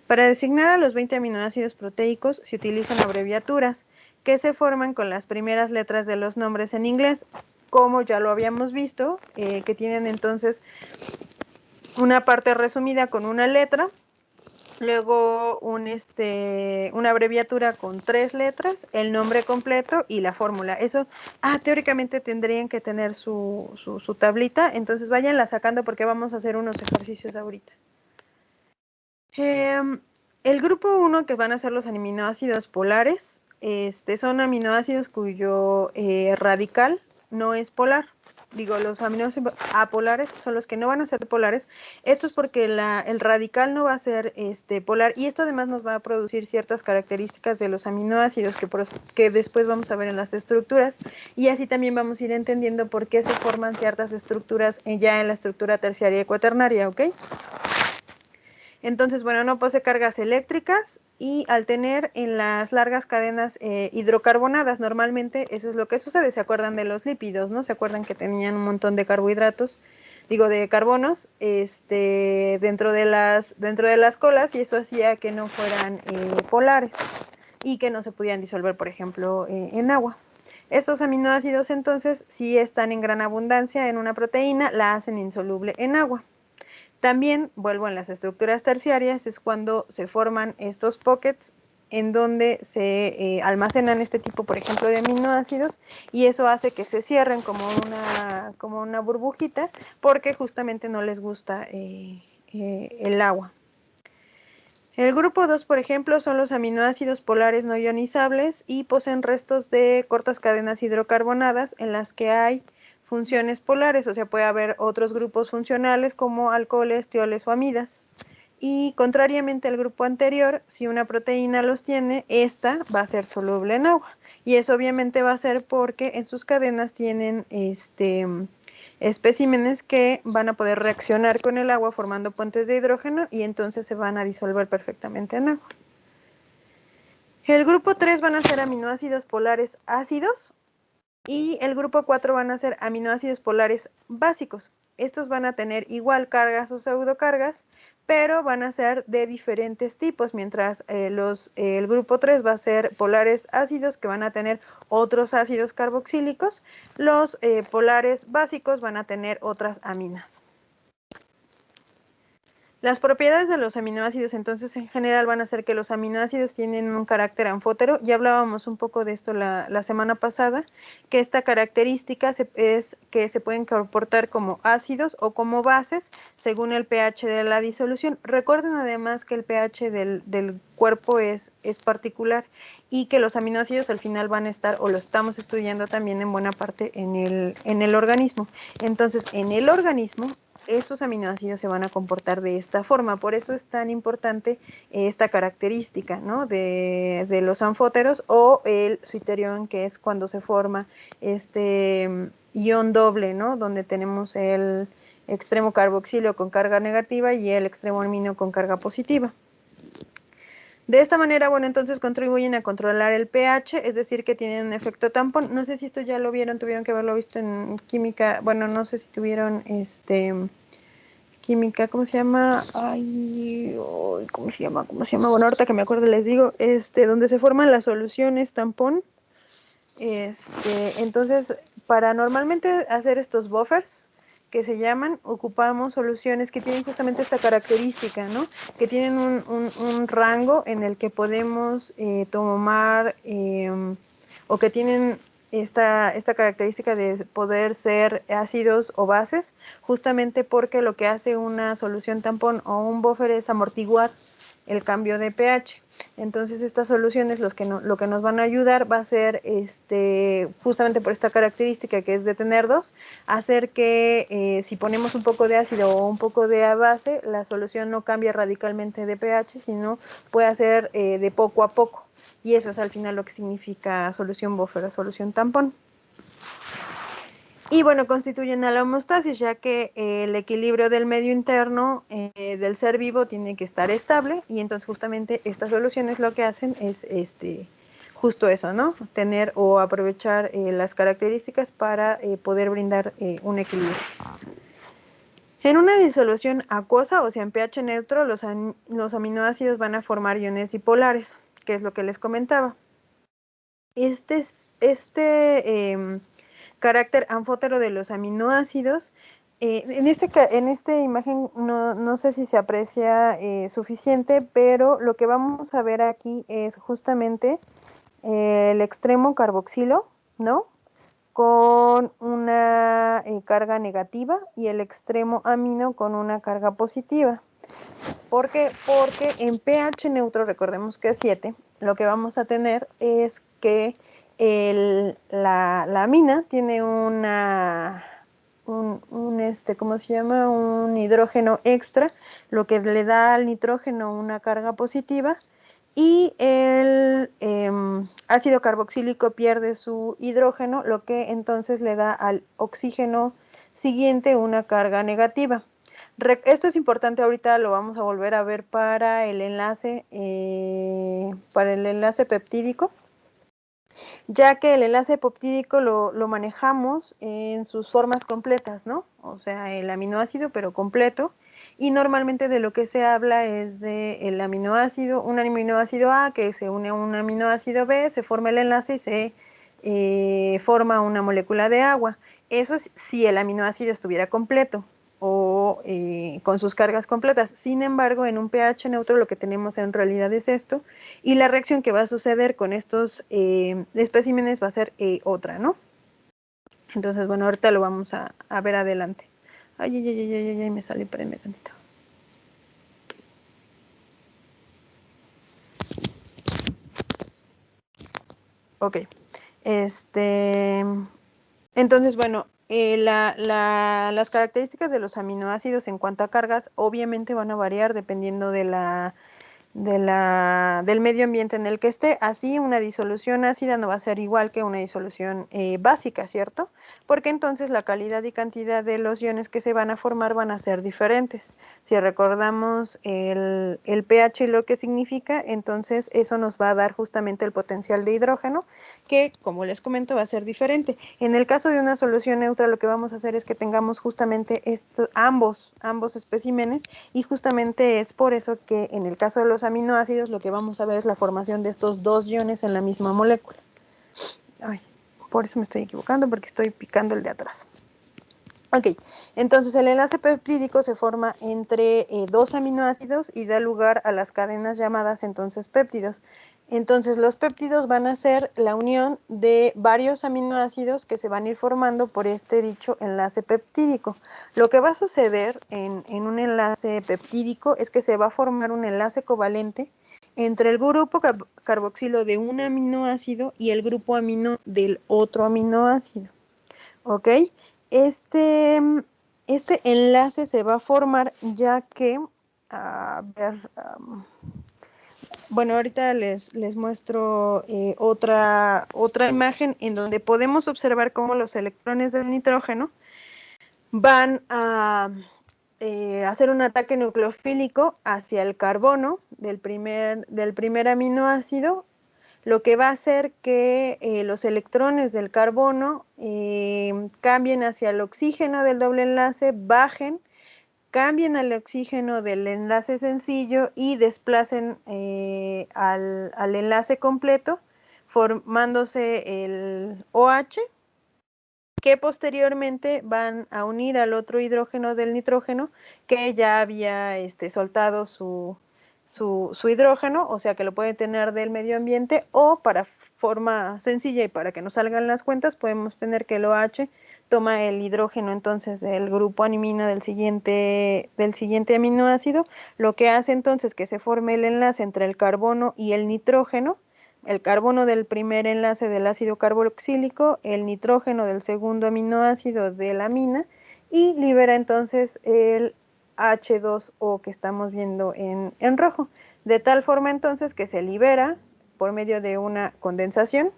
Para designar a los 20 aminoácidos proteicos se utilizan abreviaturas que se forman con las primeras letras de los nombres en inglés, como ya lo habíamos visto, que tienen entonces una parte resumida con una letra, luego una abreviatura con 3 letras, el nombre completo y la fórmula. Eso, teóricamente tendrían que tener su tablita, entonces váyanla sacando porque vamos a hacer unos ejercicios ahorita. El grupo 1, que van a ser los aminoácidos polares, son aminoácidos cuyo radical no es polar. Digo, los aminoácidos apolares son los que no van a ser polares. Esto es porque el radical no va a ser polar, y esto además nos va a producir ciertas características de los aminoácidos que después vamos a ver en las estructuras, y así también vamos a ir entendiendo por qué se forman ciertas estructuras ya en la estructura terciaria y cuaternaria, ¿ok? Entonces, bueno, no posee cargas eléctricas y al tener en las largas cadenas hidrocarbonadas, normalmente eso es lo que sucede. ¿Se acuerdan de los lípidos, no? ¿Se acuerdan que tenían un montón de carbohidratos, de carbonos, dentro de las colas, y eso hacía que no fueran polares y que no se pudieran disolver, por ejemplo, en agua? Estos aminoácidos, entonces, si están en gran abundancia en una proteína, la hacen insoluble en agua. También, vuelvo en las estructuras terciarias, es cuando se forman estos pockets en donde se almacenan este tipo, por ejemplo, de aminoácidos, y eso hace que se cierren como una burbujita, porque justamente no les gusta el agua. El grupo 2, por ejemplo, son los aminoácidos polares no ionizables y poseen restos de cortas cadenas hidrocarbonadas en las que hay funciones polares, o sea, puede haber otros grupos funcionales como alcoholes, tioles o amidas. Y contrariamente al grupo anterior, si una proteína los tiene, esta va a ser soluble en agua. Y eso obviamente va a ser porque en sus cadenas tienen especímenes que van a poder reaccionar con el agua formando puentes de hidrógeno, y entonces se van a disolver perfectamente en agua. El grupo 3 van a ser aminoácidos polares ácidos, y el grupo 4 van a ser aminoácidos polares básicos. Estos van a tener igual cargas o pseudocargas, pero van a ser de diferentes tipos, mientras el grupo 3 va a ser polares ácidos, que van a tener otros ácidos carboxílicos. Los polares básicos van a tener otras aminas. Las propiedades de los aminoácidos, entonces, en general van a ser que los aminoácidos tienen un carácter anfótero. Ya hablábamos un poco de esto la semana pasada, que esta característica es que se pueden comportar como ácidos o como bases según el pH de la disolución. Recuerden además que el pH del cuerpo es particular, y que los aminoácidos al final van a estar, o lo estamos estudiando también en buena parte, en el organismo. Entonces, en el organismo, estos aminoácidos se van a comportar de esta forma. Por eso es tan importante esta característica, ¿no?, de los anfóteros, o el suiterión, que es cuando se forma este ion doble, ¿no?, donde tenemos el extremo carboxilo con carga negativa y el extremo amino con carga positiva. De esta manera, bueno, entonces contribuyen a controlar el pH, es decir, que tienen un efecto tampón. No sé si esto ya lo vieron, tuvieron que haberlo visto en química. Bueno, no sé si tuvieron química, ¿cómo se llama? Ay, ¿cómo se llama? Bueno, ahorita que me acuerdo les digo, donde se forman las soluciones tampón. Entonces, para normalmente hacer estos buffers, que se llaman, ocupamos soluciones que tienen justamente esta característica, ¿no?, que tienen un rango en el que podemos tomar, o que tienen esta característica de poder ser ácidos o bases, justamente porque lo que hace una solución tampón o un buffer es amortiguar el cambio de pH. Entonces, estas soluciones lo que nos van a ayudar va a ser, justamente por esta característica, que es de tener dos, hacer que si ponemos un poco de ácido o un poco de base, la solución no cambie radicalmente de pH, sino puede hacer de poco a poco. Y eso es al final lo que significa solución buffer o solución tampón. Y bueno, constituyen a la homeostasis, ya que el equilibrio del medio interno del ser vivo tiene que estar estable, y entonces justamente estas soluciones lo que hacen es justo eso, ¿no?, tener o aprovechar las características para poder brindar un equilibrio. En una disolución acuosa, o sea, en pH neutro, los aminoácidos van a formar iones dipolares, que es lo que les comentaba. Este carácter anfótero de los aminoácidos, en esta imagen no sé si se aprecia suficiente, pero lo que vamos a ver aquí es justamente el extremo carboxilo, ¿no? Con una carga negativa y el extremo amino con una carga positiva. ¿Por qué? Porque en pH neutro, recordemos que es 7, lo que vamos a tener es que la amina tiene ¿cómo se llama? Un hidrógeno extra, lo que le da al nitrógeno una carga positiva, y el ácido carboxílico pierde su hidrógeno, lo que entonces le da al oxígeno siguiente una carga negativa. Esto es importante, ahorita lo vamos a volver a ver para el enlace peptídico, ya que el enlace peptídico lo manejamos en sus formas completas, ¿no? O sea, el aminoácido, pero completo. Y normalmente de lo que se habla es del aminoácido, un aminoácido A que se une a un aminoácido B, se forma el enlace y se forma una molécula de agua. Eso es si el aminoácido estuviera completo o con sus cargas completas. Sin embargo, en un pH neutro lo que tenemos en realidad es esto, y la reacción que va a suceder con estos especímenes va a ser otra, ¿no? Entonces, bueno, ahorita lo vamos a ver adelante. Ay, me salió, espérenme tantito. Ok. Entonces, bueno, las características de los aminoácidos en cuanto a cargas obviamente van a variar dependiendo del medio ambiente en el que esté. Así, una disolución ácida no va a ser igual que una disolución básica, ¿cierto? Porque entonces la calidad y cantidad de los iones que se van a formar van a ser diferentes. Si recordamos el pH y lo que significa, entonces eso nos va a dar justamente el potencial de hidrógeno, que, como les comento, va a ser diferente. En el caso de una solución neutra, lo que vamos a hacer es que tengamos justamente ambos especímenes, y justamente es por eso que en el caso de los aminoácidos lo que vamos a ver es la formación de estos dos iones en la misma molécula. Ay, por eso me estoy equivocando, porque estoy picando el de atrás. Ok, entonces el enlace peptídico se forma entre dos aminoácidos y da lugar a las cadenas llamadas entonces péptidos. Entonces los péptidos van a ser la unión de varios aminoácidos que se van a ir formando por este dicho enlace peptídico. Lo que va a suceder en un enlace peptídico es que se va a formar un enlace covalente entre el grupo carboxilo de un aminoácido y el grupo amino del otro aminoácido. ¿Ok? Este, este enlace se va a formar ya que, a ver, bueno, ahorita les muestro otra imagen en donde podemos observar cómo los electrones del nitrógeno van a hacer un ataque nucleofílico hacia el carbono del primer aminoácido, lo que va a hacer que los electrones del carbono cambien hacia el oxígeno del doble enlace, bajen, cambien al oxígeno del enlace sencillo y desplacen al enlace completo, formándose el OH, que posteriormente van a unir al otro hidrógeno del nitrógeno que ya había soltado su hidrógeno, o sea que lo puede tener del medio ambiente, o para forma sencilla y para que nos salgan las cuentas, podemos tener que el OH toma el hidrógeno entonces del grupo animina del siguiente aminoácido, lo que hace entonces que se forme el enlace entre el carbono y el nitrógeno, el carbono del primer enlace del ácido carboxílico, el nitrógeno del segundo aminoácido de la amina, y libera entonces el H2O que estamos viendo en rojo, de tal forma entonces que se libera por medio de una condensación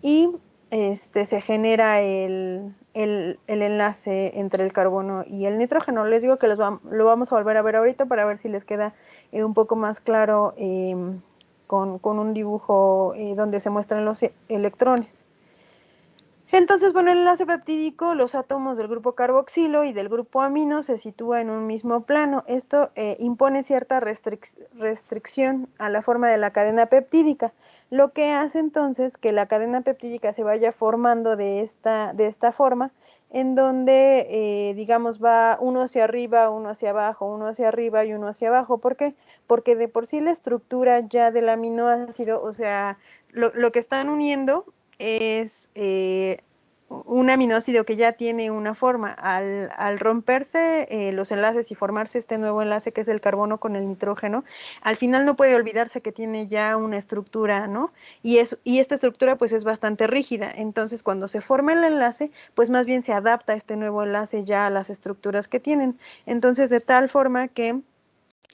y se genera el enlace entre el carbono y el nitrógeno. Les digo que lo vamos a volver a ver ahorita para ver si les queda un poco más claro con un dibujo donde se muestran los electrones. Entonces, bueno, el enlace peptídico, los átomos del grupo carboxilo y del grupo amino se sitúan en un mismo plano. Esto impone cierta restricción a la forma de la cadena peptídica, lo que hace entonces que la cadena peptídica se vaya formando de esta forma, en donde, digamos, va uno hacia arriba, uno hacia abajo, uno hacia arriba y uno hacia abajo. ¿Por qué? Porque de por sí la estructura ya del aminoácido, o sea, lo que están uniendo es un aminoácido que ya tiene una forma. Al romperse los enlaces y formarse este nuevo enlace que es el carbono con el nitrógeno, al final no puede olvidarse que tiene ya una estructura, ¿no? Y esta estructura pues es bastante rígida. Entonces cuando se forma el enlace, pues más bien se adapta este nuevo enlace ya a las estructuras que tienen. Entonces de tal forma que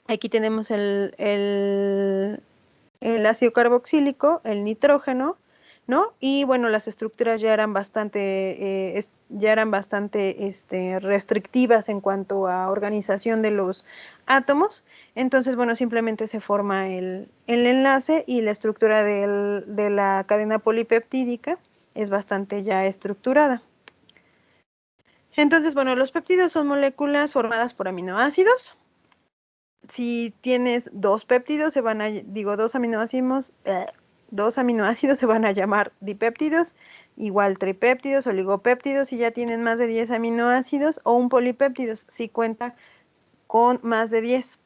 aquí tenemos el ácido carboxílico, el nitrógeno, ¿no? Y bueno, las estructuras ya eran bastante, restrictivas en cuanto a organización de los átomos. Entonces, bueno, simplemente se forma el enlace y la estructura de la cadena polipeptídica es bastante ya estructurada. Entonces, bueno, los péptidos son moléculas formadas por aminoácidos. Si tienes dos péptidos, dos aminoácidos se van a llamar dipéptidos, igual tripéptidos, oligopéptidos, si ya tienen más de 10 aminoácidos, o un polipéptidos, si cuenta con más de 10.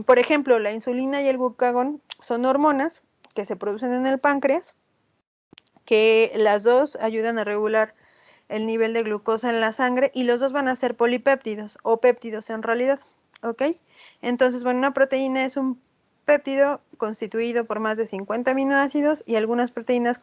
Por ejemplo, la insulina y el glucagón son hormonas que se producen en el páncreas, que las dos ayudan a regular el nivel de glucosa en la sangre y los dos van a ser polipéptidos o péptidos en realidad, ¿ok? Entonces, bueno, una proteína es un péptido constituido por más de 50 aminoácidos y algunas proteínas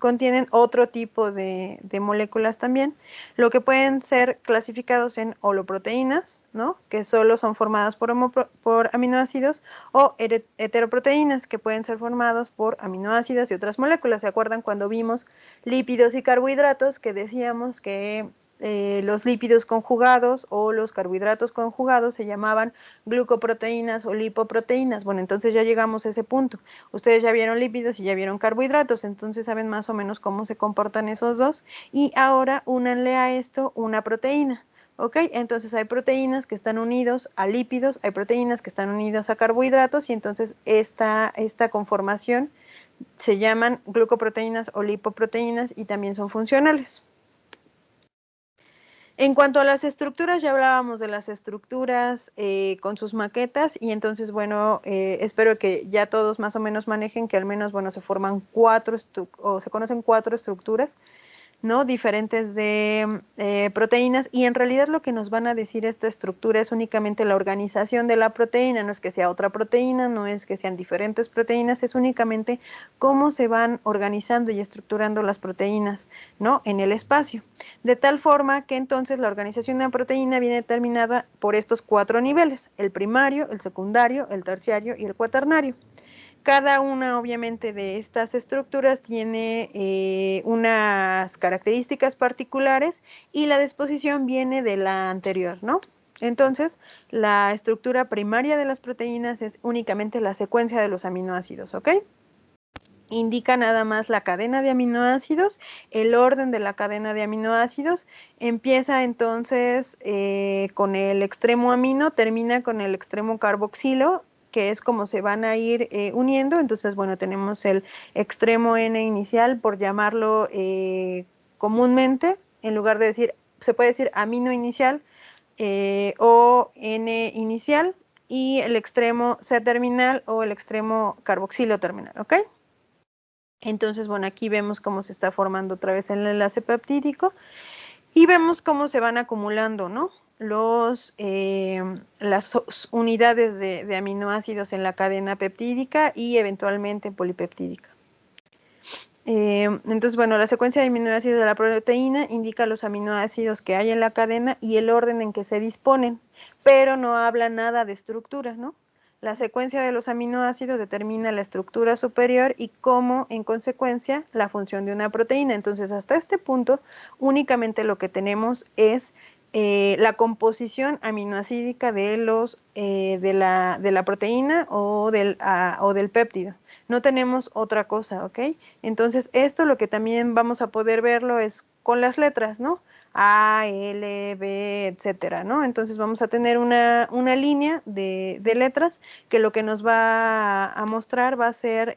contienen otro tipo de moléculas también, lo que pueden ser clasificados en holoproteínas, ¿no? Que solo son formadas por aminoácidos, o heteroproteínas, que pueden ser formados por aminoácidos y otras moléculas. ¿Se acuerdan cuando vimos lípidos y carbohidratos que decíamos que los lípidos conjugados o los carbohidratos conjugados se llamaban glucoproteínas o lipoproteínas? Bueno, entonces ya llegamos a ese punto. Ustedes ya vieron lípidos y ya vieron carbohidratos, entonces saben más o menos cómo se comportan esos dos. Y ahora únanle a esto una proteína. ¿Ok? Entonces hay proteínas que están unidos a lípidos, hay proteínas que están unidas a carbohidratos, y entonces esta conformación se llaman glucoproteínas o lipoproteínas y también son funcionales. En cuanto a las estructuras, ya hablábamos de las estructuras con sus maquetas, y entonces, bueno, espero que ya todos más o menos manejen que al menos, bueno, se forman se conocen 4 estructuras, ¿no? Diferentes de proteínas, y en realidad lo que nos van a decir esta estructura es únicamente la organización de la proteína. No es que sea otra proteína, no es que sean diferentes proteínas, es únicamente cómo se van organizando y estructurando las proteínas, ¿no? En el espacio. De tal forma que entonces la organización de una proteína viene determinada por estos 4 niveles: el primario, el secundario, el terciario y el cuaternario. Cada una, obviamente, de estas estructuras tiene unas características particulares, y la disposición viene de la anterior, ¿no? Entonces, la estructura primaria de las proteínas es únicamente la secuencia de los aminoácidos, ¿ok? Indica nada más la cadena de aminoácidos, el orden de la cadena de aminoácidos. Empieza entonces con el extremo amino, termina con el extremo carboxilo, que es como se van a ir uniendo. Entonces, bueno, tenemos el extremo N inicial, por llamarlo comúnmente, en lugar de decir, se puede decir amino inicial o N inicial, y el extremo C terminal o el extremo carboxilo terminal, ¿ok? Entonces, bueno, aquí vemos cómo se está formando otra vez el enlace peptídico, y vemos cómo se van acumulando, ¿no? Las unidades de aminoácidos en la cadena peptídica y eventualmente polipeptídica. Entonces, bueno, la secuencia de aminoácidos de la proteína indica los aminoácidos que hay en la cadena y el orden en que se disponen, pero no habla nada de estructura, ¿no? La secuencia de los aminoácidos determina la estructura superior y cómo, en consecuencia, la función de una proteína. Entonces, hasta este punto, únicamente lo que tenemos es la composición aminoácidica de la proteína o del péptido. no tenemos otra cosa, ¿ok? Entonces, esto lo que también vamos a poder verlo es con las letras, ¿no? A, L, B, etcétera, ¿no? Entonces vamos a tener una línea de letras que lo que nos va a mostrar va a ser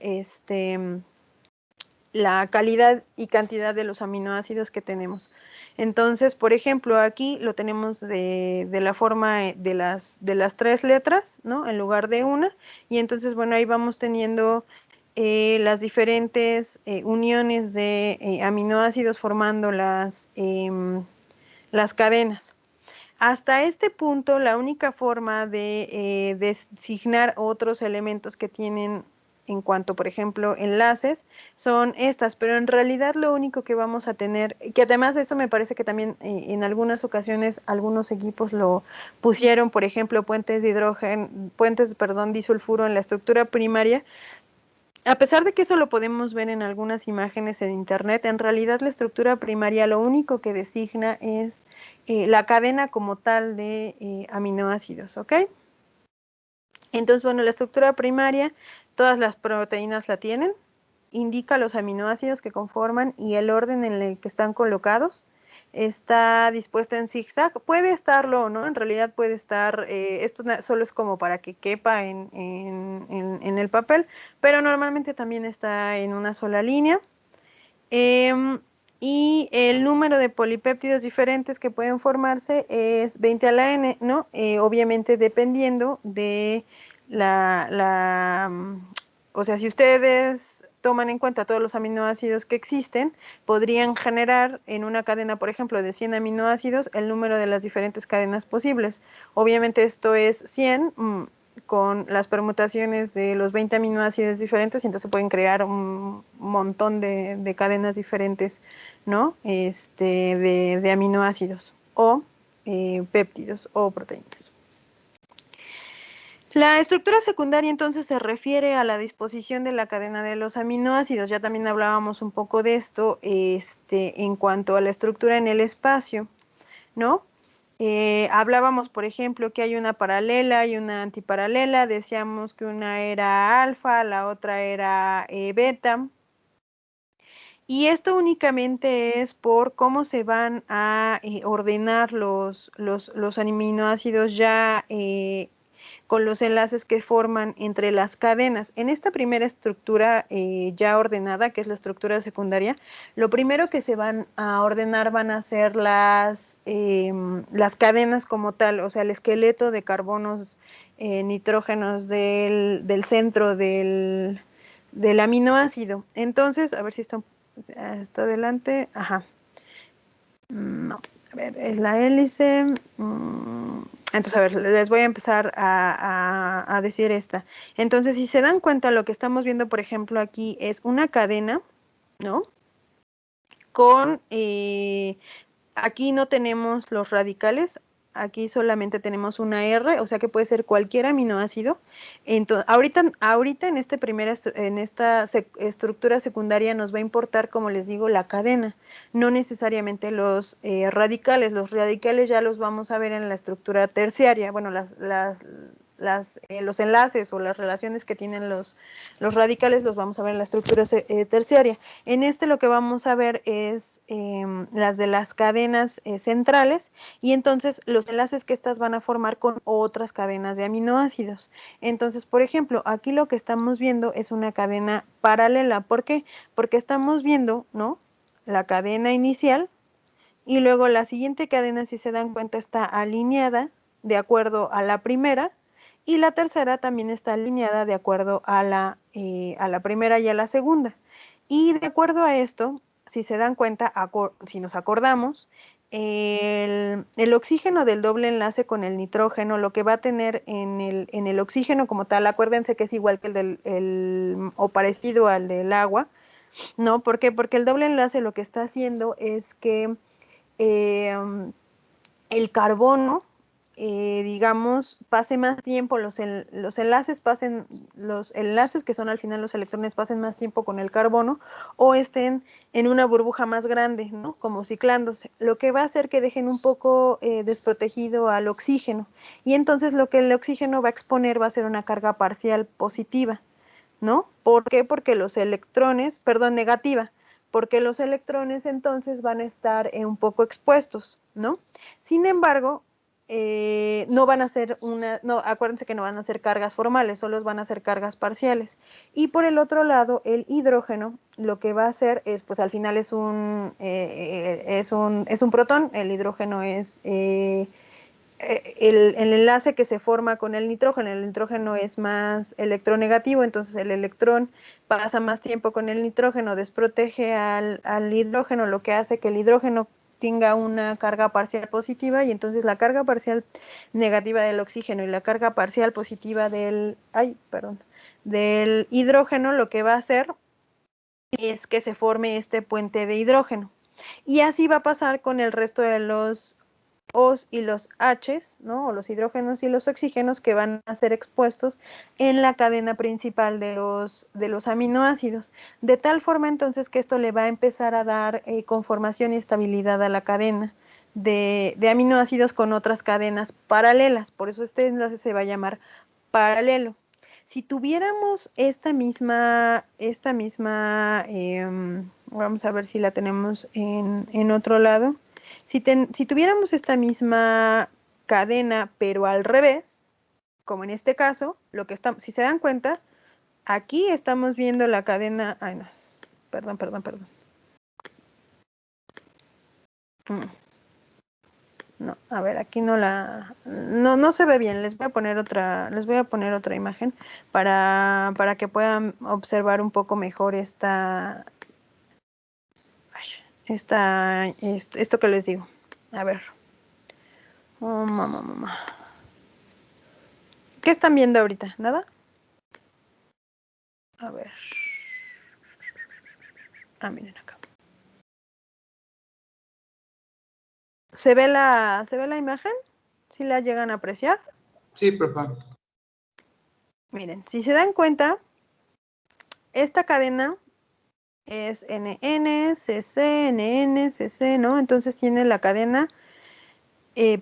la calidad y cantidad de los aminoácidos que tenemos. Entonces, por ejemplo, aquí lo tenemos de la forma de las 3 letras, ¿no? En lugar de una. Y entonces, bueno, ahí vamos teniendo las diferentes uniones de aminoácidos formando las cadenas. Hasta este punto, la única forma de designar otros elementos que tienen en cuanto, por ejemplo, enlaces, son estas, pero en realidad lo único que vamos a tener, que además eso me parece que también en algunas ocasiones algunos equipos lo pusieron, por ejemplo, puentes de hidrógeno, perdón, disulfuro en la estructura primaria. A pesar de que eso lo podemos ver en algunas imágenes en internet, en realidad la estructura primaria lo único que designa es la cadena como tal de aminoácidos, ¿ok? Entonces, bueno, la estructura primaria, todas las proteínas la tienen, indica los aminoácidos que conforman y el orden en el que están colocados. Está dispuesta en zigzag, puede estarlo o no, en realidad puede estar, esto solo es como para que quepa en el papel, pero normalmente también está en una sola línea. Y el número de polipéptidos diferentes que pueden formarse es 20 a la n, ¿no? Obviamente dependiendo de o sea, si ustedes toman en cuenta todos los aminoácidos que existen, podrían generar en una cadena, por ejemplo, de 100 aminoácidos, el número de las diferentes cadenas posibles. Obviamente esto es 100 con las permutaciones de los 20 aminoácidos diferentes, y entonces se pueden crear un montón de cadenas diferentes, ¿no? De aminoácidos o péptidos o proteínas. La estructura secundaria entonces se refiere a la disposición de la cadena de los aminoácidos. Ya también hablábamos un poco de esto en cuanto a la estructura en el espacio, ¿no? Hablábamos, por ejemplo, que hay una paralela y una antiparalela. Decíamos que una era alfa, la otra era beta. Y esto únicamente es por cómo se van a ordenar los aminoácidos ya con los enlaces que forman entre las cadenas. En esta primera estructura ya ordenada, que es la estructura secundaria, lo primero que se van a ordenar van a ser las cadenas como tal, o sea, el esqueleto de carbonos, nitrógenos del centro del aminoácido. Entonces, a ver si está adelante. Ajá. No, a ver, es la hélice. Entonces, a ver, les voy a empezar a decir esta. Entonces, si se dan cuenta, lo que estamos viendo, por ejemplo, aquí es una cadena, ¿no? Con, aquí no tenemos los radicales, aquí solamente tenemos una R, o sea que puede ser cualquier aminoácido. Entonces, ahorita en esta estructura secundaria nos va a importar, como les digo, la cadena, no necesariamente los radicales. Los radicales ya los vamos a ver en la estructura terciaria. Bueno, los enlaces o las relaciones que tienen los radicales los vamos a ver en la estructura terciaria. En lo que vamos a ver es las de las cadenas centrales, y entonces los enlaces que estas van a formar con otras cadenas de aminoácidos. Entonces, por ejemplo, aquí lo que estamos viendo es una cadena paralela. ¿Por qué? Porque estamos viendo, ¿no?, la cadena inicial, y luego la siguiente cadena, si se dan cuenta, está alineada de acuerdo a la primera, y la tercera también está alineada de acuerdo a la primera y a la segunda. Y de acuerdo a esto, si se dan cuenta, si nos acordamos, el oxígeno del doble enlace con el nitrógeno, lo que va a tener en el oxígeno como tal, acuérdense que es igual que o parecido al del agua, ¿no? ¿Por qué? Porque el doble enlace lo que está haciendo es que el carbono, digamos, pase más tiempo, los enlaces que son al final los electrones pasen más tiempo con el carbono, o estén en una burbuja más grande, ¿no?, como ciclándose, lo que va a hacer que dejen un poco desprotegido al oxígeno, y entonces lo que el oxígeno va a exponer va a ser una carga parcial positiva, ¿no? ¿Por qué? Porque los electrones, perdón, negativa, porque los electrones entonces van a estar un poco expuestos, ¿no? Sin embargo, no van a ser no, acuérdense que no van a ser cargas formales, solo van a ser cargas parciales. Y por el otro lado, el hidrógeno lo que va a hacer es, pues al final es un protón, el hidrógeno es el enlace que se forma con el nitrógeno es más electronegativo, entonces el electrón pasa más tiempo con el nitrógeno, desprotege al hidrógeno, lo que hace que el hidrógeno tenga una carga parcial positiva y entonces la carga parcial negativa del oxígeno y la carga parcial positiva del hidrógeno lo que va a hacer es que se forme este puente de hidrógeno. Y así va a pasar con el resto de los O's y los H's, ¿no? O los hidrógenos y los oxígenos que van a ser expuestos en la cadena principal de los aminoácidos. De tal forma entonces que esto le va a empezar a dar conformación y estabilidad a la cadena de aminoácidos con otras cadenas paralelas. Por eso este enlace se va a llamar paralelo. Si tuviéramos vamos a ver si la tenemos en otro lado. Si tuviéramos esta misma cadena, pero al revés, como en este caso, si se dan cuenta, aquí estamos viendo la cadena, ay no, perdón. No, a ver, aquí no se ve bien. Les voy a poner otra imagen para que puedan observar un poco mejor esto que les digo. A ver. Oh, mamá. ¿Qué están viendo ahorita? ¿Nada? A ver. Ah, miren acá. ¿Se ve la imagen? ¿Sí la llegan a apreciar? Sí, profe. Miren, si se dan cuenta, esta cadena es NN, CC, NN, CC, ¿no? Entonces tiene la cadena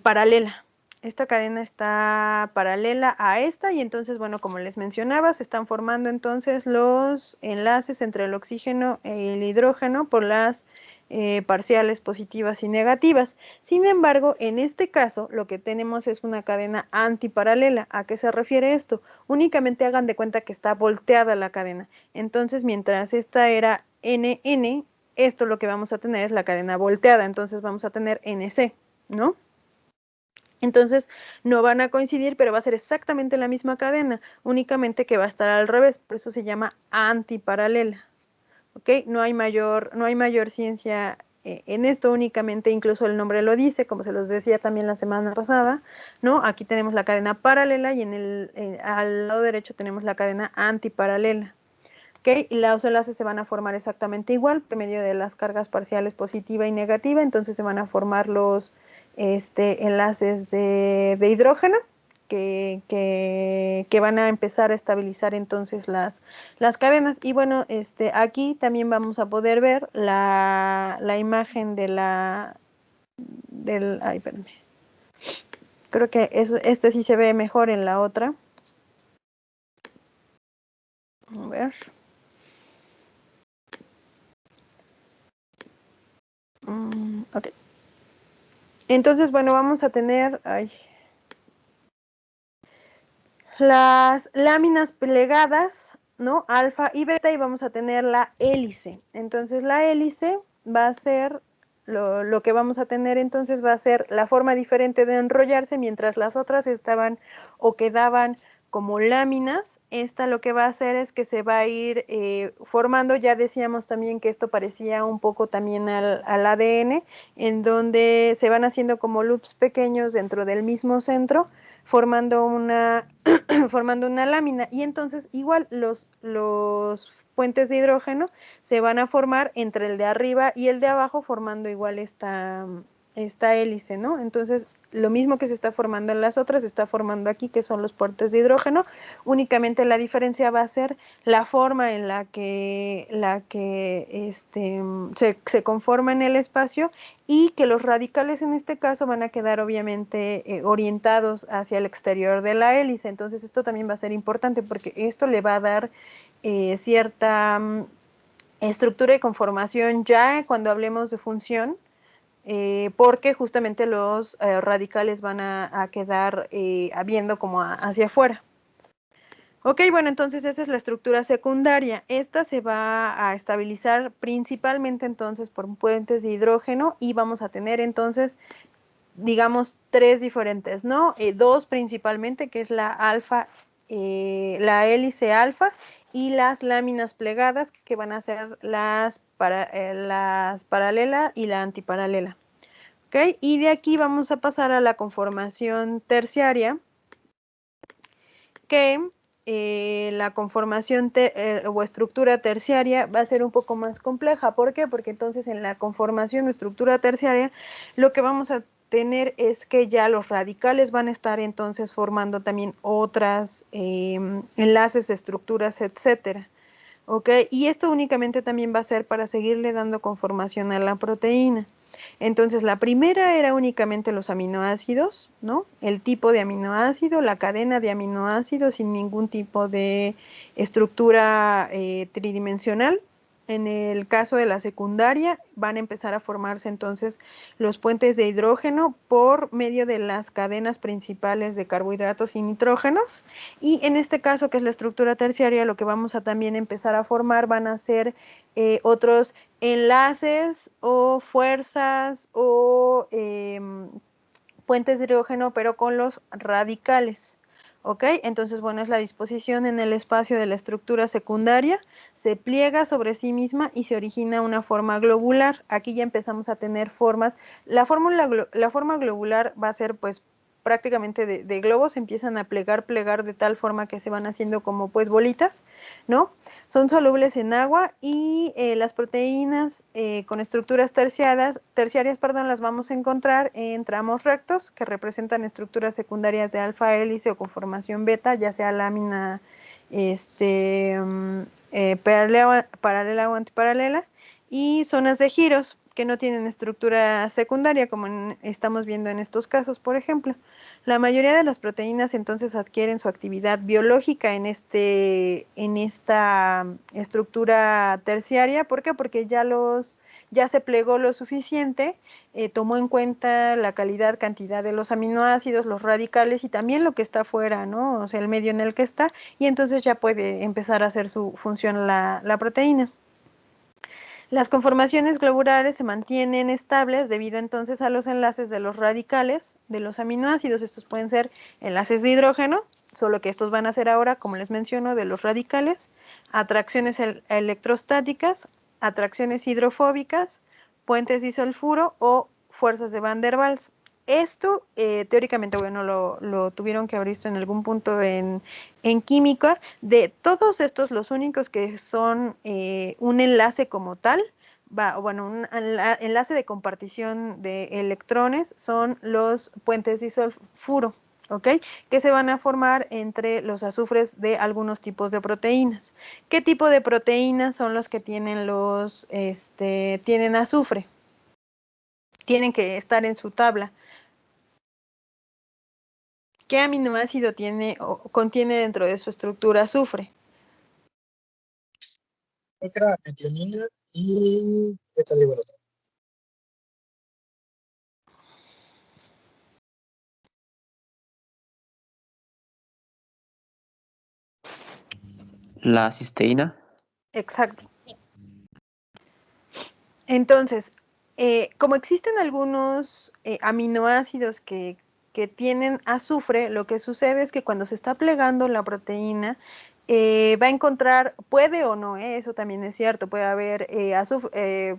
paralela. Esta cadena está paralela a esta y entonces, bueno, como les mencionaba, se están formando entonces los enlaces entre el oxígeno y el hidrógeno por las parciales positivas y negativas. Sin embargo, en este caso, lo que tenemos es una cadena antiparalela. ¿A qué se refiere esto? Únicamente hagan de cuenta que está volteada la cadena. Entonces, mientras esta era NN, esto lo que vamos a tener es la cadena volteada. Entonces vamos a tener NC, ¿no? Entonces no van a coincidir, pero va a ser exactamente la misma cadena, únicamente que va a estar al revés, por eso se llama antiparalela. ¿Ok? No hay mayor ciencia en esto, únicamente incluso el nombre lo dice, como se los decía también la semana pasada, ¿no? Aquí tenemos la cadena paralela y al lado derecho tenemos la cadena antiparalela. ¿Ok? Y los enlaces se van a formar exactamente igual, por medio de las cargas parciales positiva y negativa, entonces se van a formar los enlaces de hidrógeno que van a empezar a estabilizar entonces las cadenas. Y bueno, aquí también vamos a poder ver la imagen ay, espérenme. Creo que este sí se ve mejor en la otra. A ver. Ok. Entonces, bueno, vamos a tener las láminas plegadas, ¿no? Alfa y beta, y vamos a tener la hélice. Entonces, la hélice va a ser, lo que vamos a tener entonces va a ser la forma diferente de enrollarse, mientras las otras estaban o quedaban como láminas. Esta lo que va a hacer es que se va a ir formando, ya decíamos también que esto parecía un poco también al ADN, en donde se van haciendo como loops pequeños dentro del mismo centro, formando una lámina, y entonces igual los puentes de hidrógeno se van a formar entre el de arriba y el de abajo, formando igual esta hélice, ¿no? Entonces, lo mismo que se está formando en las otras, se está formando aquí, que son los puentes de hidrógeno. Únicamente la diferencia va a ser la forma en la que se conforma en el espacio, y que los radicales en este caso van a quedar obviamente orientados hacia el exterior de la hélice. Entonces esto también va a ser importante porque esto le va a dar cierta estructura y conformación ya cuando hablemos de función, porque justamente los radicales van a quedar viendo como hacia afuera. Ok, bueno, entonces esa es la estructura secundaria. Esta se va a estabilizar principalmente entonces por puentes de hidrógeno y vamos a tener entonces, digamos, tres diferentes, ¿no? Dos principalmente, que es la alfa, la hélice alfa y las láminas plegadas, que van a ser las paralela y la antiparalela. Ok, y de aquí vamos a pasar a la conformación terciaria, que la conformación o estructura terciaria va a ser un poco más compleja. ¿Por qué? Porque entonces en la conformación o estructura terciaria lo que vamos a tener es que ya los radicales van a estar entonces formando también otras enlaces, estructuras, etcétera. ¿Ok? Y esto únicamente también va a ser para seguirle dando conformación a la proteína. Entonces, la primera era únicamente los aminoácidos, ¿no? El tipo de aminoácido, la cadena de aminoácidos sin ningún tipo de estructura tridimensional. En el caso de la secundaria, van a empezar a formarse entonces los puentes de hidrógeno por medio de las cadenas principales de carbohidratos y nitrógenos. Y en este caso, que es la estructura terciaria, lo que vamos a también empezar a formar van a ser otros enlaces o fuerzas o puentes de hidrógeno, pero con los radicales. ¿Ok? Entonces, bueno, es la disposición en el espacio de la estructura secundaria, se pliega sobre sí misma y se origina una forma globular. Aquí ya empezamos a tener formas. La forma globular va a ser, pues, prácticamente de globos, se empiezan a plegar de tal forma que se van haciendo como, pues, bolitas, ¿no? Son solubles en agua y las proteínas con estructuras terciarias, las vamos a encontrar en tramos rectos que representan estructuras secundarias de alfa hélice o conformación beta, ya sea lámina paralela o antiparalela, y zonas de giros que no tienen estructura secundaria, como estamos viendo en estos casos, por ejemplo. La mayoría de las proteínas entonces adquieren su actividad biológica en esta estructura terciaria. ¿Por qué? Porque ya se plegó lo suficiente, tomó en cuenta la calidad, cantidad de los aminoácidos, los radicales y también lo que está afuera, ¿no? O sea, el medio en el que está, y entonces ya puede empezar a hacer su función la proteína. Las conformaciones globulares se mantienen estables debido entonces a los enlaces de los radicales de los aminoácidos. Estos pueden ser enlaces de hidrógeno, solo que estos van a ser ahora, como les menciono, de los radicales, atracciones electrostáticas, atracciones hidrofóbicas, puentes disulfuro o fuerzas de Van der Waals. Esto, teóricamente, bueno, lo tuvieron que haber visto en algún punto en química. De todos estos, los únicos que son un enlace como tal, un enlace de compartición de electrones son los puentes disulfuro, ¿ok? Que se van a formar entre los azufres de algunos tipos de proteínas. ¿Qué tipo de proteínas son los que tienen tienen azufre? Tienen que estar en su tabla. ¿Qué aminoácido tiene o contiene dentro de su estructura azufre? Ocra, metionina y beta-divalota. La cisteína. Exacto. Entonces, como existen algunos aminoácidos que tienen azufre, lo que sucede es que cuando se está plegando la proteína, va a encontrar, puede o no, eso también es cierto, puede haber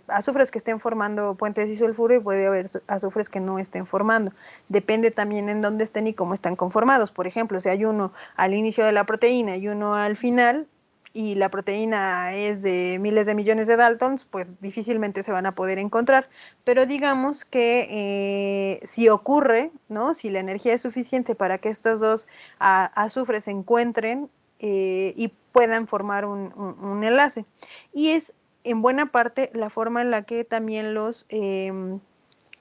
azufres que estén formando puentes disulfuro y puede haber azufres que no estén formando. Depende también en dónde estén y cómo están conformados. Por ejemplo, si hay uno al inicio de la proteína y uno al final, y la proteína es de miles de millones de Daltons, pues difícilmente se van a poder encontrar. Pero digamos que si ocurre, ¿no? Si la energía es suficiente para que estos dos azufres se encuentren y puedan formar un enlace. Y es en buena parte la forma en la que también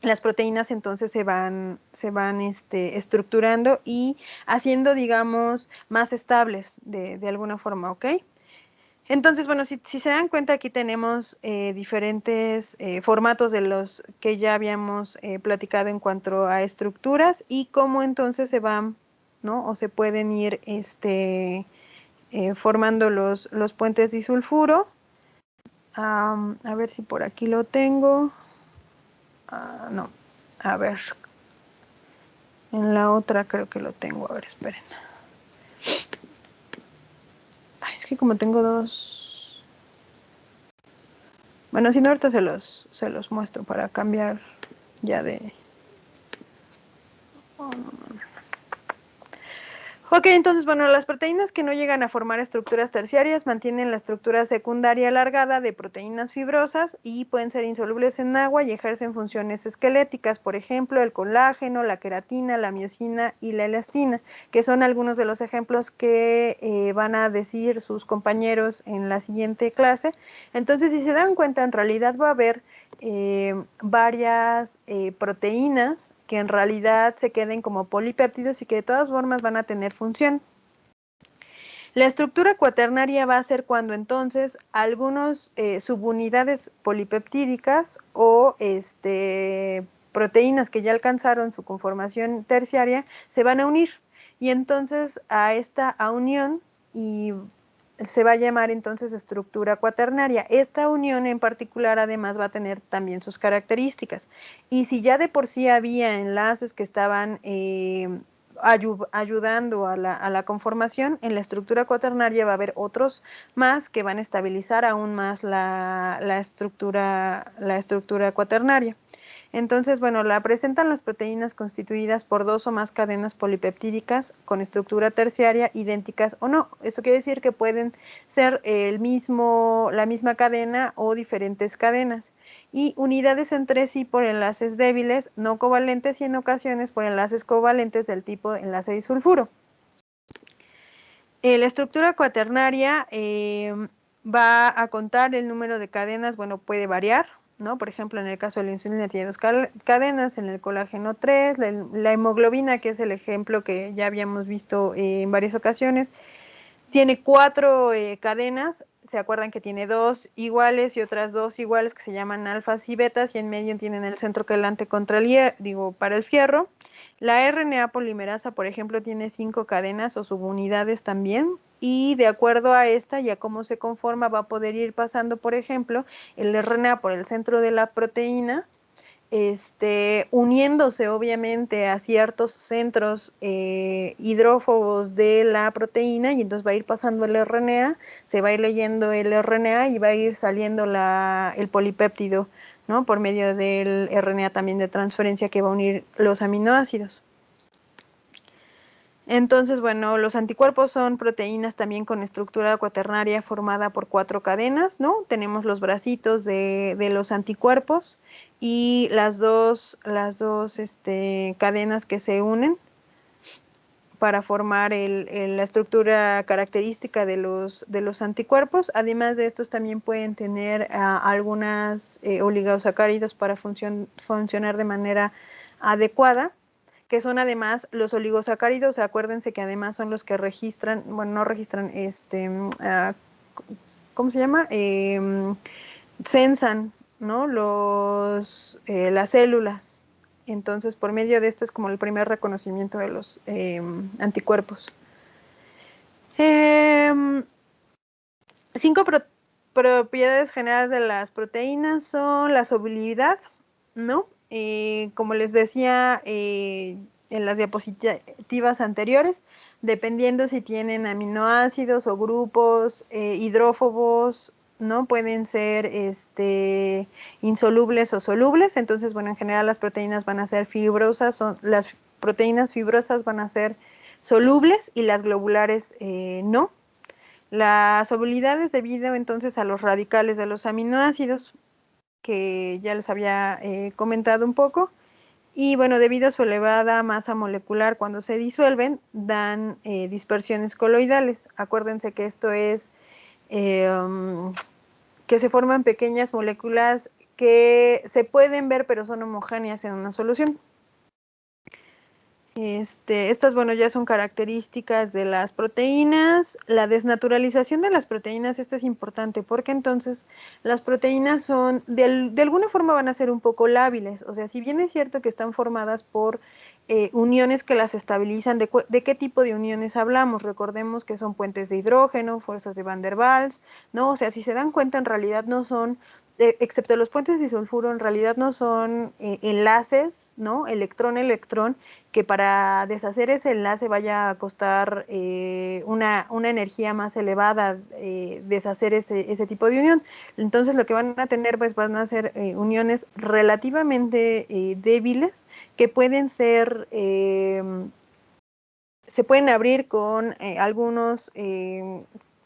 las proteínas entonces se van estructurando y haciendo, digamos, más estables de alguna forma, ¿ok? Entonces, bueno, si se dan cuenta, aquí tenemos diferentes formatos de los que ya habíamos platicado en cuanto a estructuras y cómo entonces se van, ¿no? O se pueden ir formando los puentes disulfuro. A ver si por aquí lo tengo. No, a ver. En la otra creo que lo tengo. A ver, esperen. Ay, es que como tengo dos. Bueno, si no, ahorita se los muestro para cambiar ya de. Oh, no. Ok, entonces, bueno, las proteínas que no llegan a formar estructuras terciarias mantienen la estructura secundaria alargada de proteínas fibrosas y pueden ser insolubles en agua y ejercen funciones esqueléticas, por ejemplo, el colágeno, la queratina, la miosina y la elastina, que son algunos de los ejemplos que van a decir sus compañeros en la siguiente clase. Entonces, si se dan cuenta, en realidad va a haber varias proteínas que en realidad se queden como polipéptidos y que de todas formas van a tener función. La estructura cuaternaria va a ser cuando entonces algunos subunidades polipeptídicas o proteínas que ya alcanzaron su conformación terciaria se van a unir y entonces a esta unión y se va a llamar entonces estructura cuaternaria. Esta unión en particular además va a tener también sus características. Y si ya de por sí había enlaces que estaban ayudando a la conformación, en la estructura cuaternaria va a haber otros más que van a estabilizar aún más la estructura cuaternaria. Entonces, bueno, la presentan las proteínas constituidas por dos o más cadenas polipeptídicas con estructura terciaria idénticas o no. Esto quiere decir que pueden ser la misma cadena o diferentes cadenas. Y unidades entre sí por enlaces débiles, no covalentes y en ocasiones por enlaces covalentes del tipo enlace disulfuro. La estructura cuaternaria va a contar el número de cadenas, bueno, puede variar, ¿no? Por ejemplo, en el caso de la insulina tiene dos cadenas, en el colágeno 3, la hemoglobina, que es el ejemplo que ya habíamos visto en varias ocasiones, tiene 4 cadenas. Se acuerdan que tiene 2 iguales y otras 2 iguales que se llaman alfas y betas y en medio tienen el centro quelante contra para el fierro. La RNA polimerasa, por ejemplo, tiene 5 cadenas o subunidades también y de acuerdo a esta y a cómo se conforma va a poder ir pasando, por ejemplo, el RNA por el centro de la proteína, uniéndose obviamente a ciertos centros hidrófobos de la proteína y entonces va a ir pasando el RNA, se va a ir leyendo el RNA y va a ir saliendo el polipéptido, ¿no? Por medio del RNA también de transferencia que va a unir los aminoácidos. Entonces, bueno, los anticuerpos son proteínas también con estructura cuaternaria formada por 4 cadenas, ¿no? Tenemos los bracitos de los anticuerpos y las dos cadenas que se unen para formar la estructura característica de los anticuerpos. Además de estos también pueden tener algunas oligosacáridos para funcionar de manera adecuada, que son además los oligosacáridos. Acuérdense que además son los que registran, bueno, no registran, ¿cómo se llama? Censan, ¿no? Las células. Entonces, por medio de esto es como el primer reconocimiento de los anticuerpos. 5 propiedades generales de las proteínas son la solubilidad, ¿no? Como les decía en las diapositivas anteriores, dependiendo si tienen aminoácidos o grupos hidrófobos, ¿no? Pueden ser insolubles o solubles. Entonces, bueno, en general las proteínas van a ser fibrosas, las proteínas fibrosas van a ser solubles y las globulares no. La solubilidad es debido entonces a los radicales de los aminoácidos, que ya les había comentado un poco. Y bueno, debido a su elevada masa molecular, cuando se disuelven, dan dispersiones coloidales. Acuérdense que esto es que se forman pequeñas moléculas que se pueden ver, pero son homogéneas en una solución. Estas, bueno, ya son características de las proteínas. La desnaturalización de las proteínas, esta es importante porque entonces las proteínas son, de alguna forma van a ser un poco lábiles. O sea, si bien es cierto que están formadas por uniones que las estabilizan, ¿de qué tipo de uniones hablamos? Recordemos que son puentes de hidrógeno, fuerzas de Van der Waals, ¿no? O sea, si se dan cuenta, en realidad no son excepto los puentes disulfuro, en realidad no son enlaces, ¿no? Electrón-electrón, que para deshacer ese enlace vaya a costar una energía más elevada deshacer ese tipo de unión. Entonces lo que van a tener pues van a ser uniones relativamente débiles que pueden ser, se pueden abrir con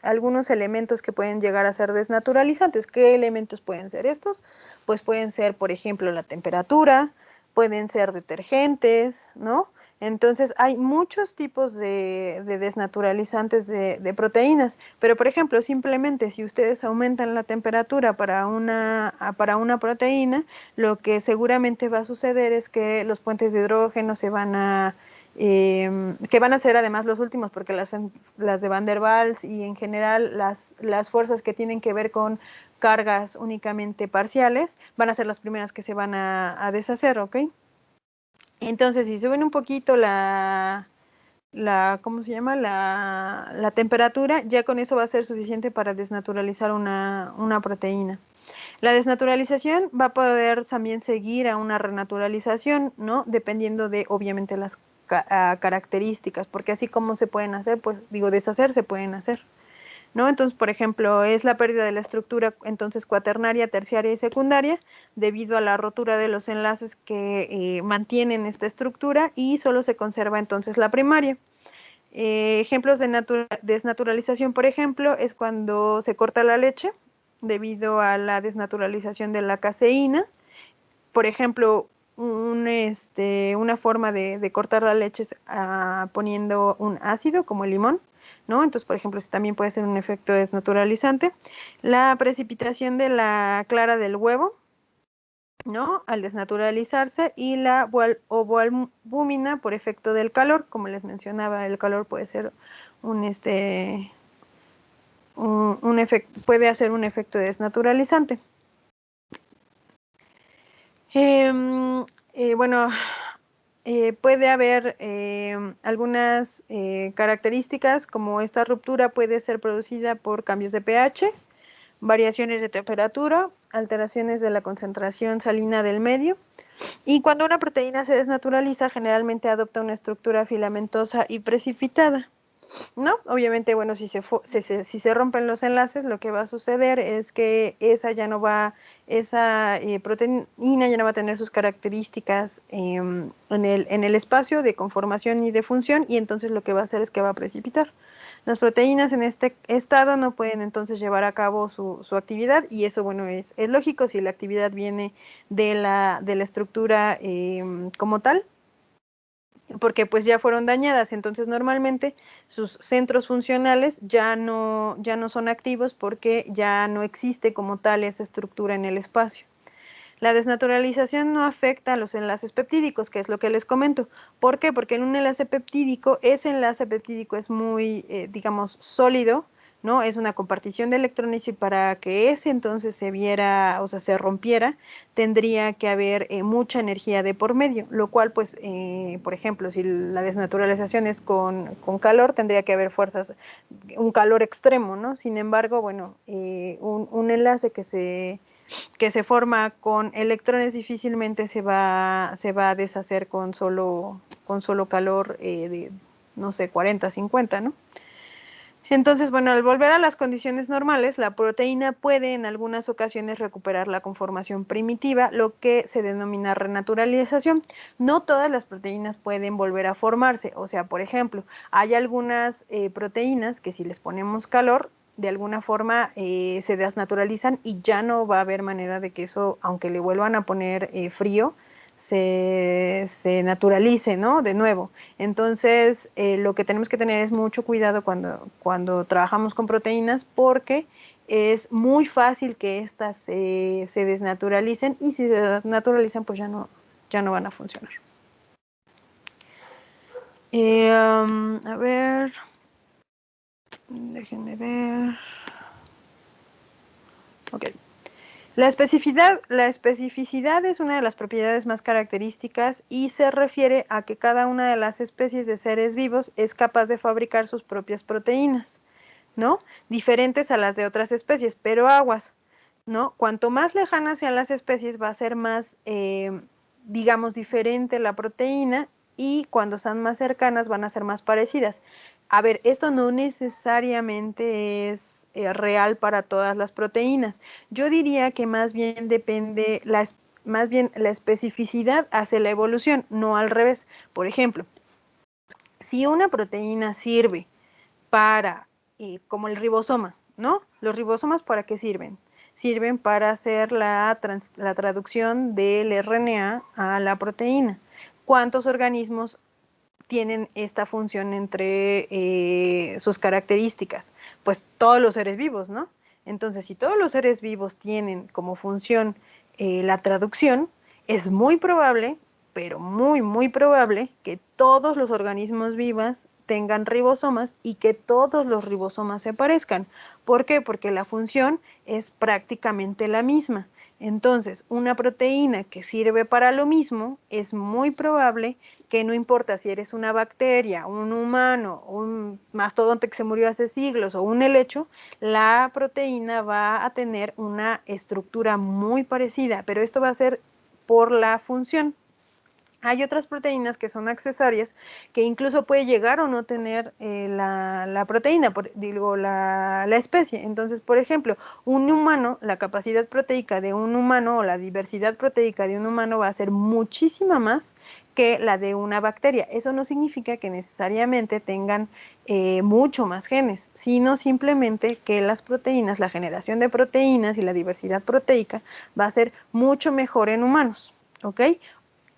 algunos elementos que pueden llegar a ser desnaturalizantes. ¿Qué elementos pueden ser estos? Pues pueden ser, por ejemplo, la temperatura, pueden ser detergentes, ¿no? Entonces hay muchos tipos de desnaturalizantes de proteínas, pero por ejemplo, simplemente si ustedes aumentan la temperatura para una proteína, lo que seguramente va a suceder es que los puentes de hidrógeno se van a que van a ser además los últimos, porque las de Van der Waals y en general las fuerzas que tienen que ver con cargas únicamente parciales van a ser las primeras que se van a deshacer, ¿ok? Entonces, si suben un poquito ¿cómo se llama? La temperatura, ya con eso va a ser suficiente para desnaturalizar una proteína. La desnaturalización va a poder también seguir a una renaturalización, ¿no? Dependiendo de, obviamente, las características, porque así como se pueden hacer, pues digo, deshacer se pueden hacer, ¿no? Entonces, por ejemplo, es la pérdida de la estructura entonces cuaternaria, terciaria y secundaria debido a la rotura de los enlaces que mantienen esta estructura y solo se conserva entonces la primaria. Ejemplos de desnaturalización, por ejemplo, es cuando se corta la leche debido a la desnaturalización de la caseína. Por ejemplo, una forma de cortar la leche es poniendo un ácido como el limón, ¿no? Entonces, por ejemplo, también puede ser un efecto desnaturalizante. La precipitación de la clara del huevo, ¿no? Al desnaturalizarse, y la ovoalbúmina por efecto del calor, como les mencionaba, el calor puede ser puede hacer un efecto desnaturalizante. Bueno, puede haber algunas características, como esta ruptura puede ser producida por cambios de pH, variaciones de temperatura, alteraciones de la concentración salina del medio, y cuando una proteína se desnaturaliza, generalmente adopta una estructura filamentosa y precipitada, ¿no? Obviamente, bueno, si se rompen los enlaces, lo que va a suceder es que esa proteína ya no va a tener sus características en el espacio de conformación y de función, y entonces lo que va a hacer es que va a precipitar. Las proteínas en este estado no pueden entonces llevar a cabo su actividad, y eso, bueno, es lógico si la actividad viene de la estructura como tal, porque pues ya fueron dañadas. Entonces normalmente sus centros funcionales ya no son activos porque ya no existe como tal esa estructura en el espacio. La desnaturalización no afecta a los enlaces peptídicos, que es lo que les comento. ¿Por qué? Porque en un enlace peptídico, ese enlace peptídico es muy, digamos, sólido, ¿no? Es una compartición de electrones, y para que ese entonces se viera, o sea, se rompiera, tendría que haber mucha energía de por medio, lo cual, pues, por ejemplo, si la desnaturalización es con calor, tendría que haber fuerzas, un calor extremo, ¿no? Sin embargo, bueno, un enlace que se forma con electrones difícilmente se va a deshacer con solo calor de, no sé, 40, 50, ¿no? Entonces, bueno, al volver a las condiciones normales, la proteína puede en algunas ocasiones recuperar la conformación primitiva, lo que se denomina renaturalización. No todas las proteínas pueden volver a formarse. O sea, por ejemplo, hay algunas proteínas que si les ponemos calor, de alguna forma se desnaturalizan y ya no va a haber manera de que eso, aunque le vuelvan a poner frío, se naturalice, ¿no? De nuevo. Entonces, lo que tenemos que tener es mucho cuidado cuando trabajamos con proteínas, porque es muy fácil que éstas se desnaturalicen, y si se desnaturalizan, pues ya no van a funcionar. A ver, déjenme ver. Ok. La especificidad es una de las propiedades más características y se refiere a que cada una de las especies de seres vivos es capaz de fabricar sus propias proteínas, ¿no? Diferentes a las de otras especies, pero aguas, ¿no? Cuanto más lejanas sean las especies, va a ser más, digamos, diferente la proteína, y cuando están más cercanas van a ser más parecidas. A ver, esto no necesariamente es real para todas las proteínas. Yo diría que más bien depende, más bien la especificidad hace la evolución, no al revés. Por ejemplo, si una proteína sirve para, como el ribosoma, ¿no? ¿Los ribosomas para qué sirven? Sirven para hacer la traducción del RNA a la proteína. ¿Cuántos organismos tienen esta función entre sus características? Pues todos los seres vivos, ¿no? Entonces, si todos los seres vivos tienen como función la traducción, es muy probable, pero muy, muy probable, que todos los organismos vivos tengan ribosomas y que todos los ribosomas se parezcan. ¿Por qué? Porque la función es prácticamente la misma. Entonces, una proteína que sirve para lo mismo, es muy probable que no importa si eres una bacteria, un humano, un mastodonte que se murió hace siglos o un helecho, la proteína va a tener una estructura muy parecida, pero esto va a ser por la función. Hay otras proteínas que son accesorias, que incluso puede llegar o no tener la proteína, digo, la especie. Entonces, por ejemplo, un humano, la capacidad proteica de un humano o la diversidad proteica de un humano va a ser muchísima más que la de una bacteria. Eso no significa que necesariamente tengan mucho más genes, sino simplemente que las proteínas, la generación de proteínas y la diversidad proteica va a ser mucho mejor en humanos, ¿ok?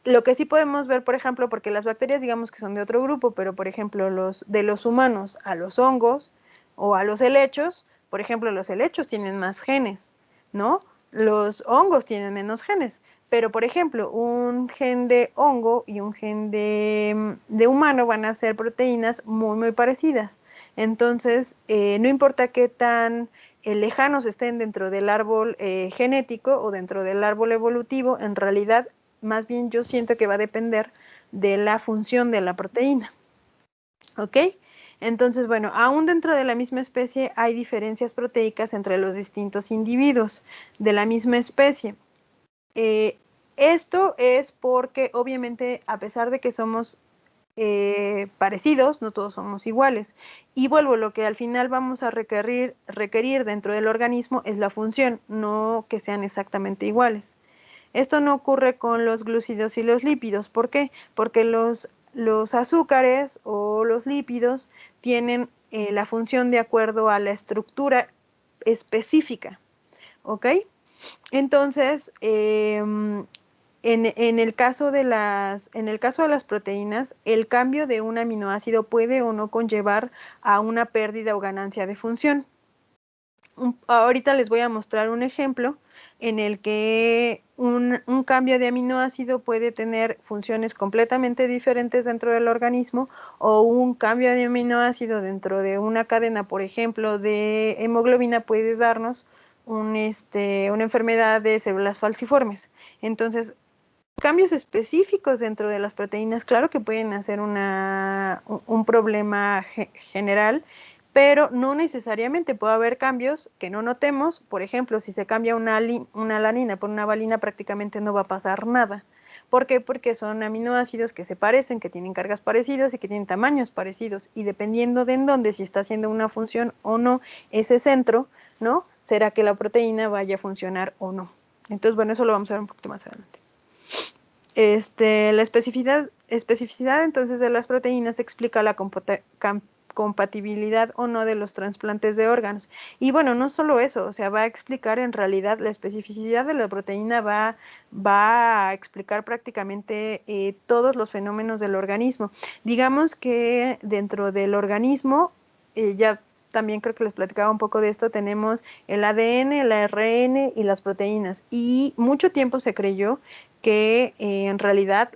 Lo que sí podemos ver, por ejemplo, porque las bacterias digamos que son de otro grupo, pero por ejemplo de los humanos a los hongos o a los helechos, por ejemplo, los helechos tienen más genes, ¿no? Los hongos tienen menos genes, pero por ejemplo, un gen de hongo y un gen de humano van a ser proteínas muy, muy parecidas. Entonces, no importa qué tan lejanos estén dentro del árbol genético o dentro del árbol evolutivo, en realidad más bien yo siento que va a depender de la función de la proteína, ¿ok? Entonces, bueno, aún dentro de la misma especie hay diferencias proteicas entre los distintos individuos de la misma especie. Esto es porque obviamente a pesar de que somos parecidos, no todos somos iguales. Y vuelvo, lo que al final vamos a requerir dentro del organismo es la función, no que sean exactamente iguales. Esto no ocurre con los glúcidos y los lípidos. ¿Por qué? Porque los azúcares o los lípidos tienen la función de acuerdo a la estructura específica, ¿ok? Entonces, en el caso de las proteínas, el cambio de un aminoácido puede o no conllevar a una pérdida o ganancia de función. Ahorita les voy a mostrar un ejemplo en el que un cambio de aminoácido puede tener funciones completamente diferentes dentro del organismo, o un cambio de aminoácido dentro de una cadena, por ejemplo, de hemoglobina, puede darnos una enfermedad de células falciformes. Entonces, cambios específicos dentro de las proteínas, claro que pueden hacer un problema general, pero no necesariamente. Puede haber cambios que no notemos. Por ejemplo, si se cambia una alanina por una valina, prácticamente no va a pasar nada. ¿Por qué? Porque son aminoácidos que se parecen, que tienen cargas parecidas y que tienen tamaños parecidos, y dependiendo de en dónde, si está haciendo una función o no ese centro, ¿no? Será que la proteína vaya a funcionar o no. Entonces, bueno, eso lo vamos a ver un poquito más adelante. La especificidad entonces de las proteínas explica la compatibilidad o no de los trasplantes de órganos. Y bueno, no solo eso, o sea, va a explicar en realidad la especificidad de la proteína, va a explicar prácticamente todos los fenómenos del organismo. Digamos que dentro del organismo, ya también creo que les platicaba un poco de esto, tenemos el ADN, el ARN y las proteínas. Y mucho tiempo se creyó que en realidad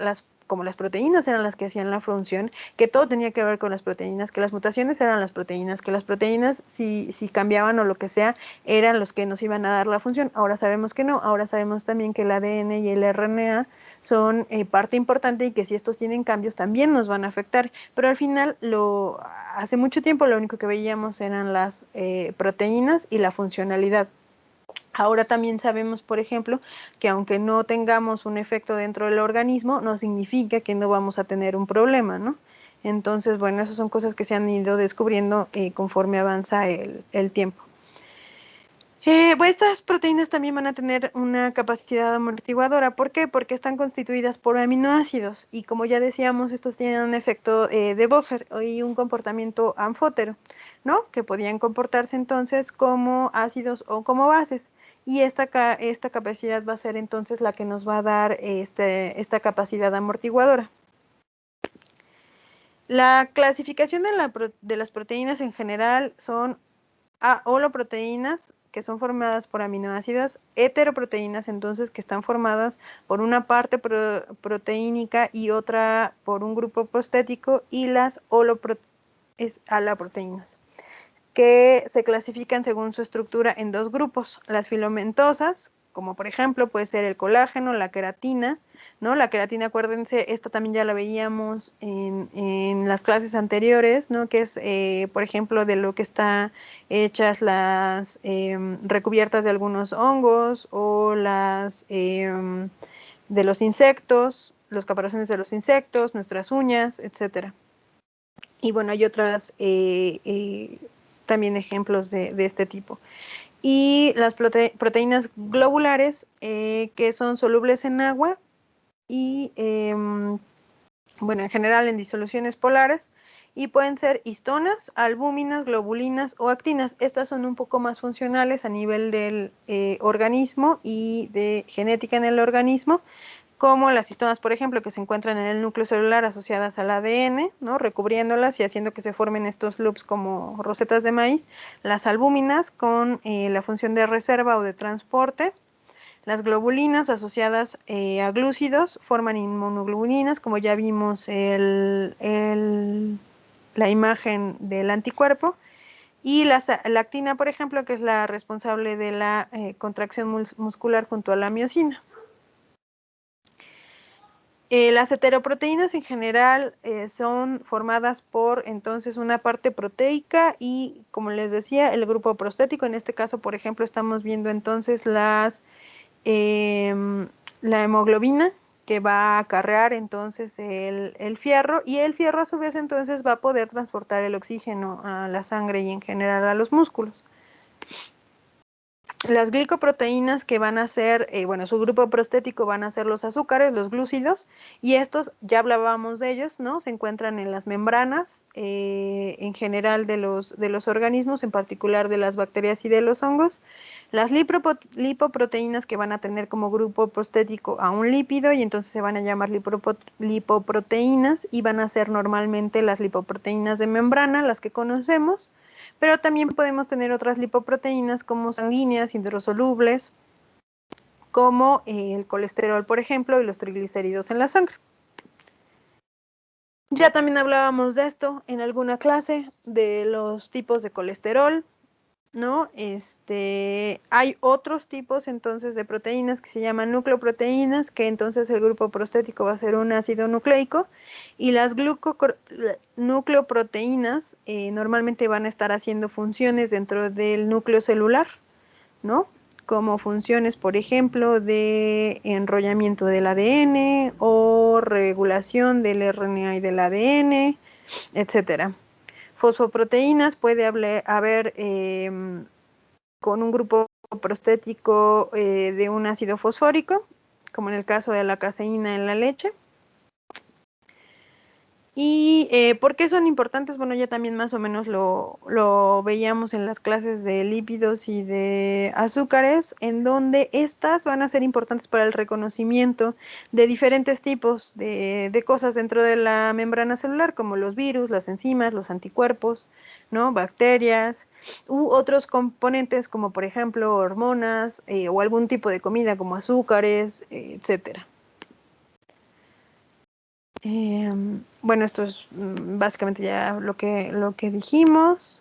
como las proteínas eran las que hacían la función, que todo tenía que ver con las proteínas, que las mutaciones eran las proteínas, que las proteínas si cambiaban o lo que sea, eran los que nos iban a dar la función. Ahora sabemos que no, ahora sabemos también que el ADN y el RNA son parte importante y que si estos tienen cambios también nos van a afectar, pero al final hace mucho tiempo lo único que veíamos eran las proteínas y la funcionalidad. Ahora también sabemos, por ejemplo, que aunque no tengamos un efecto dentro del organismo, no significa que no vamos a tener un problema, ¿no? Entonces, bueno, esas son cosas que se han ido descubriendo conforme avanza el tiempo. Pues estas proteínas también van a tener una capacidad amortiguadora. ¿Por qué? Porque están constituidas por aminoácidos y como ya decíamos, estos tienen un efecto de buffer y un comportamiento anfótero, ¿no? Que podían comportarse entonces como ácidos o como bases. Y esta capacidad va a ser entonces la que nos va a dar esta capacidad amortiguadora. La clasificación de las proteínas en general son holoproteínas, que son formadas por aminoácidos, heteroproteínas, entonces, que están formadas por una parte proteínica y otra por un grupo prostético, y las holoproteínas, que se clasifican según su estructura en dos grupos, las filamentosas, como por ejemplo puede ser el colágeno, la queratina, ¿no? La queratina, acuérdense, esta también ya la veíamos en las clases anteriores, ¿no? Que es, por ejemplo, de lo que está hechas las recubiertas de algunos hongos o las de los insectos, los caparazones de los insectos, nuestras uñas, etcétera. Y bueno, hay otras también ejemplos de este tipo. Y las proteínas globulares, que son solubles en agua y, bueno, en general en disoluciones polares, y pueden ser histonas, albúminas, globulinas o actinas. Estas son un poco más funcionales a nivel del organismo y de genética en el organismo, como las histonas, por ejemplo, que se encuentran en el núcleo celular asociadas al ADN, ¿no? Recubriéndolas y haciendo que se formen estos loops como rosetas de maíz. Las albúminas con la función de reserva o de transporte. Las globulinas asociadas a glúcidos forman inmunoglobulinas, como ya vimos la imagen del anticuerpo. Y la actina, por ejemplo, que es la responsable de la contracción muscular junto a la miosina. Las heteroproteínas en general son formadas por entonces una parte proteica y, como les decía, el grupo prostético. En este caso, por ejemplo, estamos viendo entonces la hemoglobina, que va a acarrear entonces el fierro, y el fierro a su vez entonces va a poder transportar el oxígeno a la sangre y en general a los músculos. Las glicoproteínas, que van a ser, bueno, su grupo prostético van a ser los azúcares, los glúcidos, y estos, ya hablábamos de ellos, ¿no? Se encuentran en las membranas, en general de los organismos, en particular de las bacterias y de los hongos. Las lipoproteínas, que van a tener como grupo prostético a un lípido, y entonces se van a llamar lipoproteínas, y van a ser normalmente las lipoproteínas de membrana, las que conocemos. Pero también podemos tener otras lipoproteínas como sanguíneas, hidrosolubles, como el colesterol, por ejemplo, y los triglicéridos en la sangre. Ya también hablábamos de esto en alguna clase, de los tipos de colesterol, ¿no? Hay otros tipos entonces de proteínas que se llaman nucleoproteínas, que entonces el grupo prostético va a ser un ácido nucleico, y las nucleoproteínas normalmente van a estar haciendo funciones dentro del núcleo celular, ¿no? Como funciones, por ejemplo, de enrollamiento del ADN o regulación del RNA y del ADN, etcétera. Fosfoproteínas puede haber con un grupo prostético de un ácido fosfórico, como en el caso de la caseína en la leche. ¿Y por qué son importantes? Bueno, ya también más o menos lo veíamos en las clases de lípidos y de azúcares, en donde estas van a ser importantes para el reconocimiento de diferentes tipos de cosas dentro de la membrana celular, como los virus, las enzimas, los anticuerpos, ¿no? Bacterias, u otros componentes como por ejemplo hormonas o algún tipo de comida como azúcares, etcétera. Bueno, esto es básicamente ya lo que dijimos.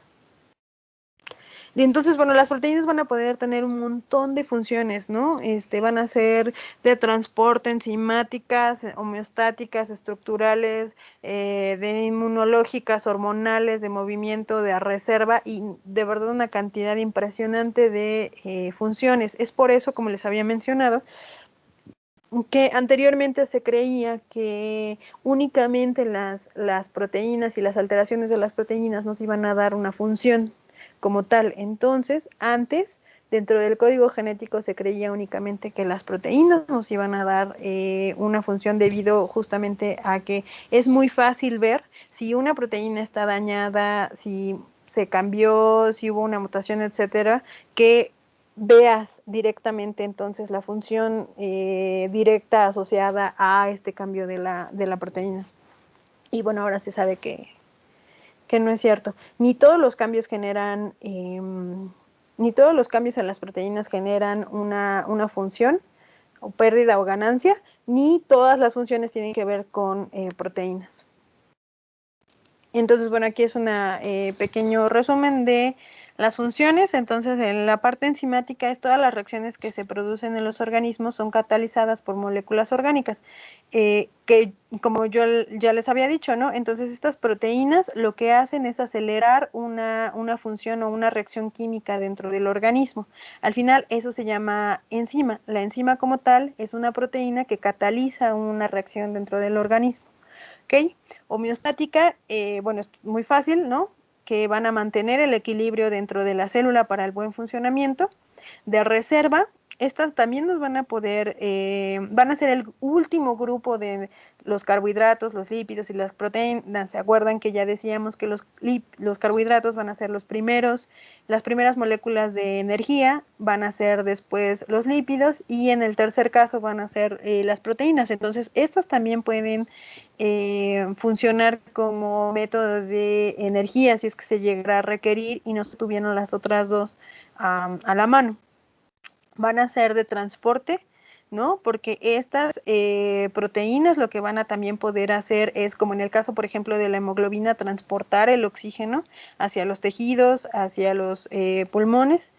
Y entonces, bueno, las proteínas van a poder tener un montón de funciones, ¿no? Van a ser de transporte, enzimáticas, homeostáticas, estructurales, de inmunológicas, hormonales, de movimiento, de reserva y de verdad una cantidad impresionante de funciones. Es por eso, como les había mencionado, que anteriormente se creía que únicamente las proteínas y las alteraciones de las proteínas nos iban a dar una función como tal. Entonces, antes, dentro del código genético se creía únicamente que las proteínas nos iban a dar una función debido justamente a que es muy fácil ver si una proteína está dañada, si se cambió, si hubo una mutación, etcétera, que veas directamente entonces la función directa asociada a este cambio de la proteína. Y bueno, ahora se sabe que no es cierto. Ni todos los cambios generan, ni todos los cambios en las proteínas generan una función, o pérdida o ganancia, ni todas las funciones tienen que ver con proteínas. Entonces, bueno, aquí es un pequeño resumen de las funciones. Entonces, en la parte enzimática es todas las reacciones que se producen en los organismos son catalizadas por moléculas orgánicas, que como yo ya les había dicho, ¿no? Entonces, estas proteínas lo que hacen es acelerar una función o una reacción química dentro del organismo. Al final, eso se llama enzima. La enzima como tal es una proteína que cataliza una reacción dentro del organismo. ¿Ok? Homeostática, bueno, es muy fácil, ¿no? Que van a mantener el equilibrio dentro de la célula para el buen funcionamiento. De reserva, estas también nos van a poder, van a ser el último grupo de los carbohidratos, los lípidos y las proteínas. ¿Se acuerdan que ya decíamos que los carbohidratos van a ser los primeros, las primeras moléculas de energía, van a ser después los lípidos y en el tercer caso van a ser las proteínas? Entonces, estas también pueden funcionar como método de energía si es que se llegara a requerir y no tuvieron las otras dos a la mano. Van a ser de transporte, ¿no? Porque estas proteínas lo que van a también poder hacer es, como en el caso, por ejemplo, de la hemoglobina, transportar el oxígeno hacia los tejidos, hacia los pulmones.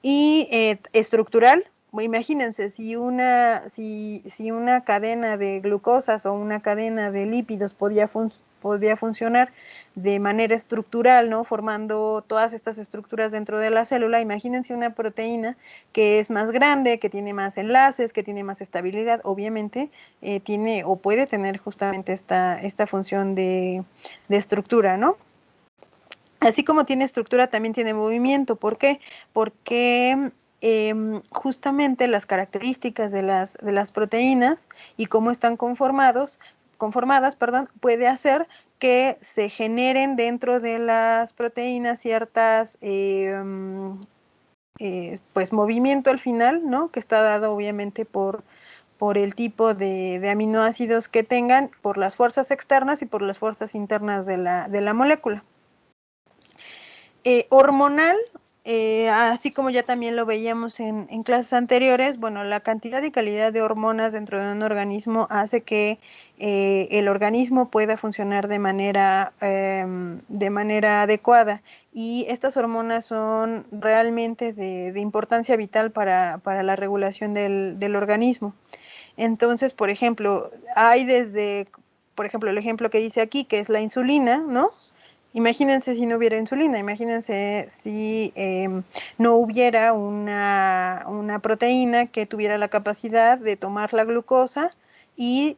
Y estructural, imagínense, si una cadena de glucosas o una cadena de lípidos podía funcionar de manera estructural, ¿no? Formando todas estas estructuras dentro de la célula. Imagínense una proteína que es más grande, que tiene más enlaces, que tiene más estabilidad, obviamente tiene o puede tener justamente esta función de estructura, ¿no? Así como tiene estructura, también tiene movimiento. ¿Por qué? Porque justamente las características de las proteínas y cómo están conformadas, puede hacer que se generen dentro de las proteínas ciertas, pues movimiento al final, ¿no? Que está dado obviamente por el tipo de aminoácidos que tengan, por las fuerzas externas y por las fuerzas internas de la molécula. Hormonal, así como ya también lo veíamos en clases anteriores, bueno, la cantidad y calidad de hormonas dentro de un organismo hace que el organismo pueda funcionar de manera adecuada. Y estas hormonas son realmente de importancia vital para la regulación del organismo. Entonces, por ejemplo, hay desde, por ejemplo, el ejemplo que dice aquí, que es la insulina, ¿no? Imagínense si no hubiera insulina, imagínense si no hubiera una proteína que tuviera la capacidad de tomar la glucosa y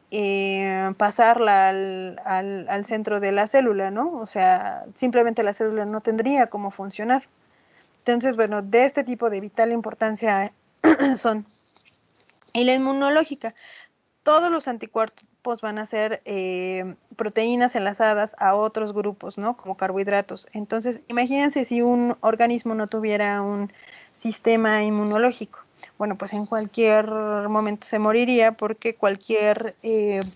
pasarla al centro de la célula, ¿no? O sea, simplemente la célula no tendría cómo funcionar. Entonces, bueno, de este tipo de vital importancia son. Y la inmunológica, todos los anticuerpos van a ser proteínas enlazadas a otros grupos, ¿no? Como carbohidratos. Entonces, imagínense si un organismo no tuviera un sistema inmunológico. Bueno, pues en cualquier momento se moriría porque cualquier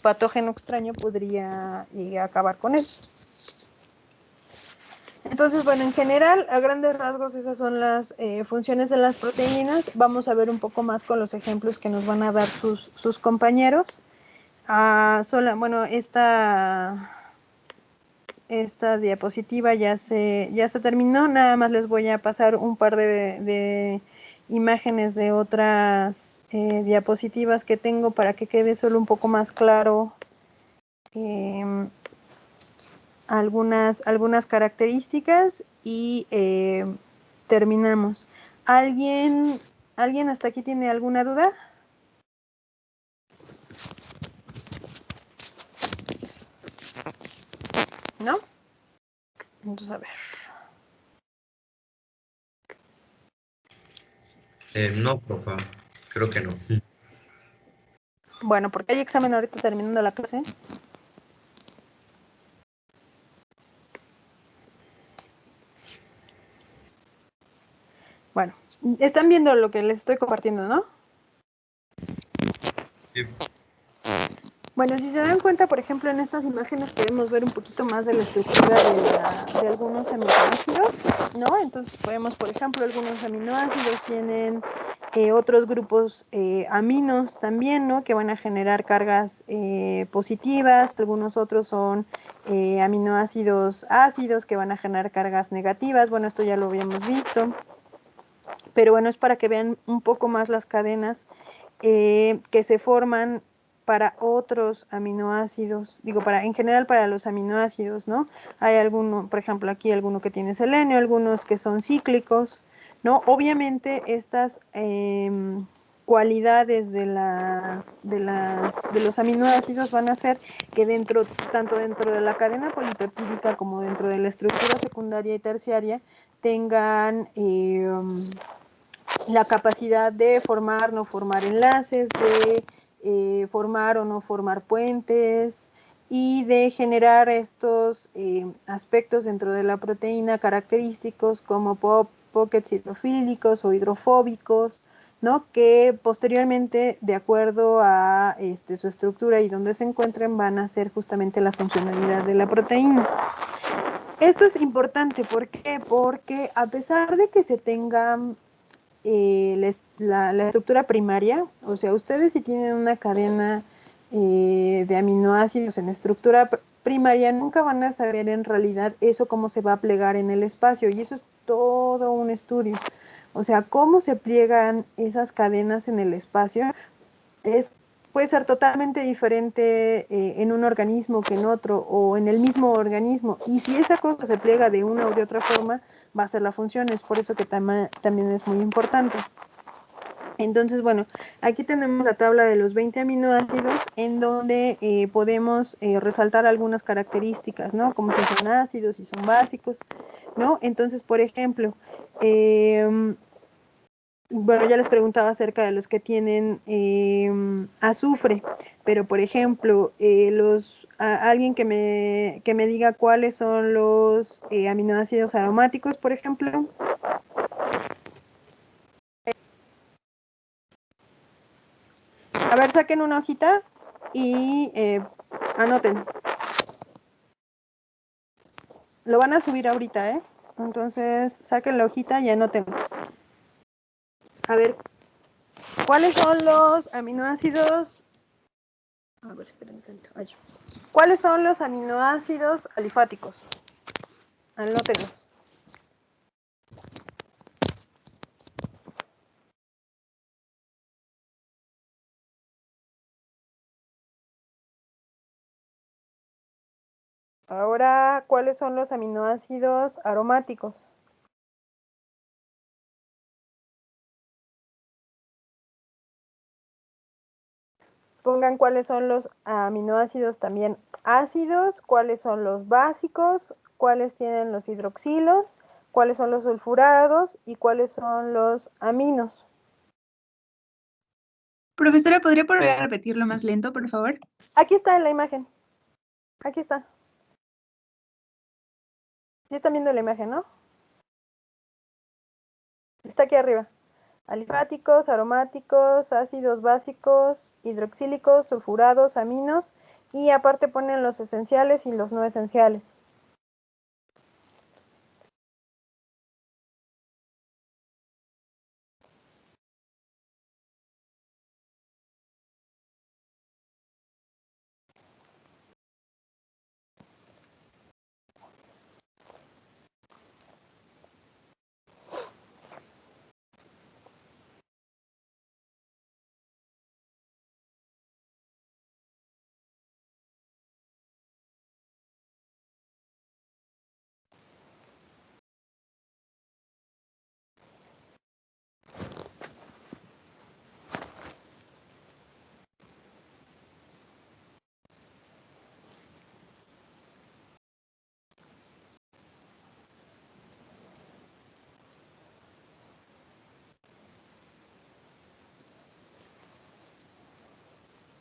patógeno extraño podría acabar con él. Entonces, bueno, en general, a grandes rasgos, esas son las funciones de las proteínas. Vamos a ver un poco más con los ejemplos que nos van a dar sus compañeros. Bueno, esta diapositiva ya se terminó, nada más les voy a pasar un par de imágenes de otras diapositivas que tengo para que quede solo un poco más claro algunas características y terminamos. ¿Alguien hasta aquí tiene alguna duda? ¿No? Entonces, a ver. No, profa, creo que no. Bueno, porque hay examen ahorita terminando la clase. Bueno, están viendo lo que les estoy compartiendo, ¿no? Sí. Bueno, si se dan cuenta, por ejemplo, en estas imágenes podemos ver un poquito más de la estructura de algunos aminoácidos, ¿no? Entonces podemos, por ejemplo, algunos aminoácidos tienen otros grupos aminos también, ¿no? Que van a generar cargas positivas, algunos otros son aminoácidos ácidos que van a generar cargas negativas, bueno, esto ya lo habíamos visto, pero bueno, es para que vean un poco más las cadenas que se forman para otros aminoácidos, en general para los aminoácidos, ¿no? Hay alguno, por ejemplo, aquí alguno que tiene selenio, algunos que son cíclicos, ¿no? Obviamente estas cualidades de los aminoácidos van a hacer que tanto dentro de la cadena polipeptídica como dentro de la estructura secundaria y terciaria, tengan la capacidad de formar, no formar enlaces, de formar o no formar puentes y de generar estos aspectos dentro de la proteína característicos como pockets hidrofílicos o hidrofóbicos, ¿no? Que posteriormente, de acuerdo a su estructura y donde se encuentren, van a ser justamente la funcionalidad de la proteína. Esto es importante, ¿por qué? Porque a pesar de que se tenga la estructura primaria, o sea, ustedes si tienen una cadena de aminoácidos en estructura primaria, nunca van a saber en realidad eso cómo se va a plegar en el espacio, y eso es todo un estudio. O sea, cómo se pliegan esas cadenas en el espacio puede ser totalmente diferente en un organismo que en otro, o en el mismo organismo, y si esa cosa se pliega de una u de otra forma, va a ser la función, es por eso que también es muy importante. Entonces, bueno, aquí tenemos la tabla de los 20 aminoácidos en donde podemos resaltar algunas características, ¿no? Como si son ácidos, si son básicos, ¿no? Entonces, por ejemplo, bueno, ya les preguntaba acerca de los que tienen azufre, pero por ejemplo, alguien que me diga cuáles son los aminoácidos aromáticos, por ejemplo. A ver, saquen una hojita y anoten. Lo van a subir ahorita, ¿eh? Entonces, saquen la hojita y anoten. A ver, ¿cuáles son los aminoácidos? A ver, esperen tanto. ¿Cuáles son los aminoácidos alifáticos? Anótenlos. Ahora, ¿cuáles son los aminoácidos aromáticos? Pongan cuáles son los aminoácidos también ácidos, cuáles son los básicos, cuáles tienen los hidroxilos, cuáles son los sulfurados y cuáles son los aminos. Profesora, ¿podría volver a repetirlo más lento, por favor? Aquí está en la imagen. Aquí está. Ya están viendo la imagen, ¿no? Está aquí arriba. Alifáticos, aromáticos, ácidos básicos, hidroxílicos, sulfurados, aminos, y aparte ponen los esenciales y los no esenciales.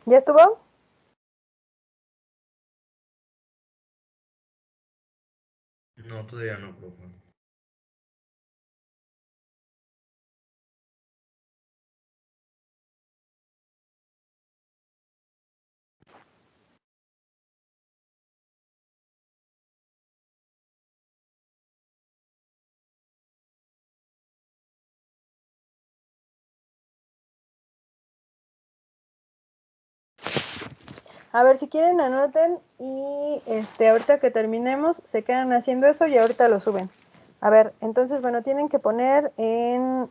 ¿Ya estuvo? No, todavía no, profe. A ver, si quieren anoten y ahorita que terminemos se quedan haciendo eso y ahorita lo suben. A ver, entonces, bueno, tienen que poner en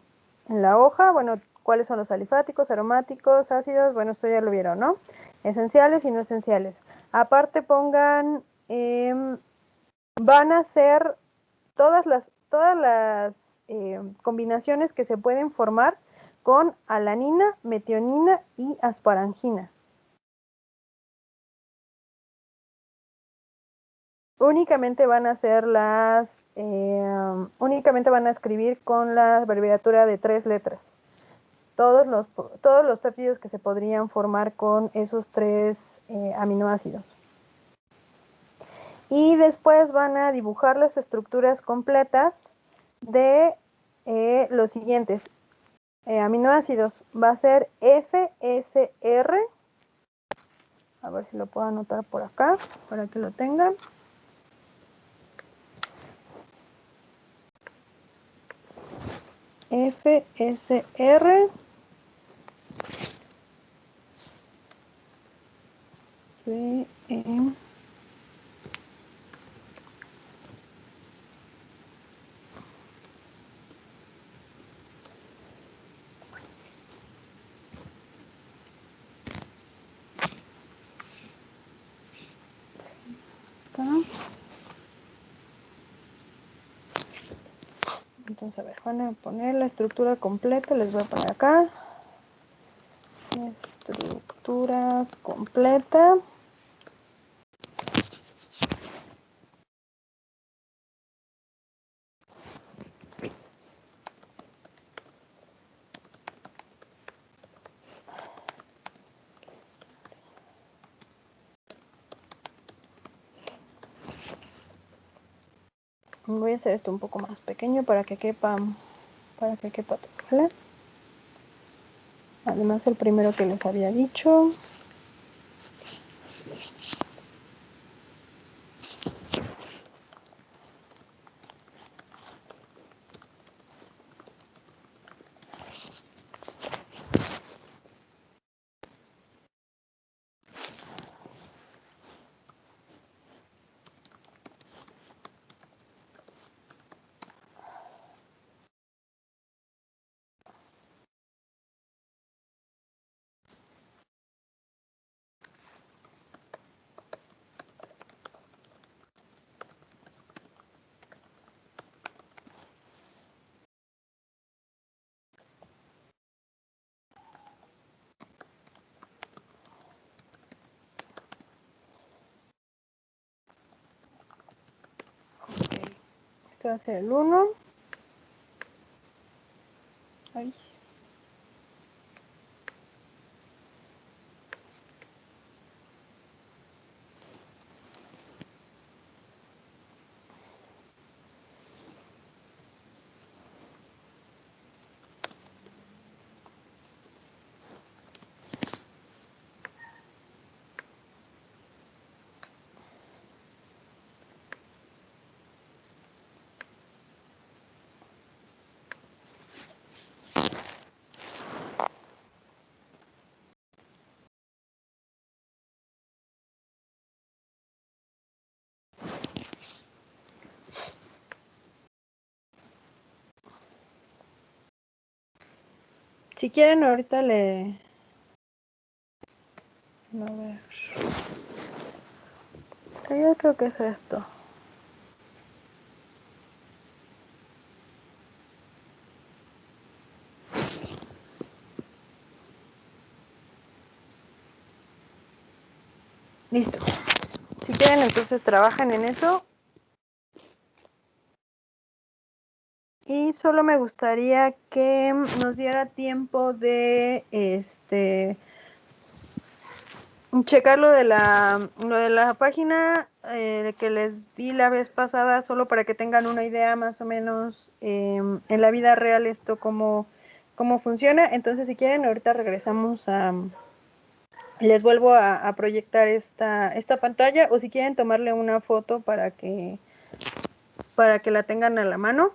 la hoja, bueno, cuáles son los alifáticos, aromáticos, ácidos, bueno, esto ya lo vieron, ¿no? Esenciales y no esenciales. Aparte pongan, van a ser todas las combinaciones que se pueden formar con alanina, metionina y asparagina. Únicamente van a hacer únicamente van a escribir con la abreviatura de 3 letras. Todos los péptidos que se podrían formar con esos 3 aminoácidos. Y después van a dibujar las estructuras completas de los siguientes aminoácidos. Va a ser FSR. A ver si lo puedo anotar por acá para que lo tengan. FSR. Entonces, a ver, van a poner la estructura completa, les voy a poner acá. Estructura completa. Voy a hacer esto un poco más pequeño para que quepa todo, ¿vale? Además, el primero que les había dicho. Okay. Este va a ser el 1. Ay. Si quieren, ahorita le... A ver. Yo creo que es esto. Listo. Si quieren, entonces trabajan en eso. Y solo me gustaría que nos diera tiempo de checar lo de la página que les di la vez pasada, solo para que tengan una idea más o menos en la vida real esto cómo funciona. Entonces, si quieren, ahorita regresamos les vuelvo a proyectar esta pantalla, o si quieren tomarle una foto para que la tengan a la mano.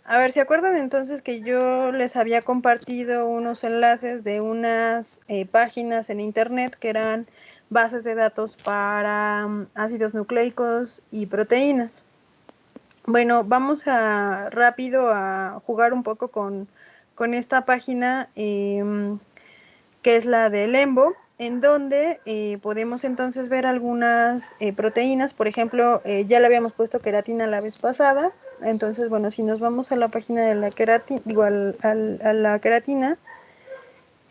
A ver, ¿se acuerdan entonces que yo les había compartido unos enlaces de unas páginas en internet que eran bases de datos para ácidos nucleicos y proteínas? Bueno, vamos rápido a jugar un poco con esta página que es la de Lembo, en donde podemos entonces ver algunas proteínas. Por ejemplo, ya le habíamos puesto queratina la vez pasada. Entonces, bueno, si nos vamos a la página de la queratina, a la queratina,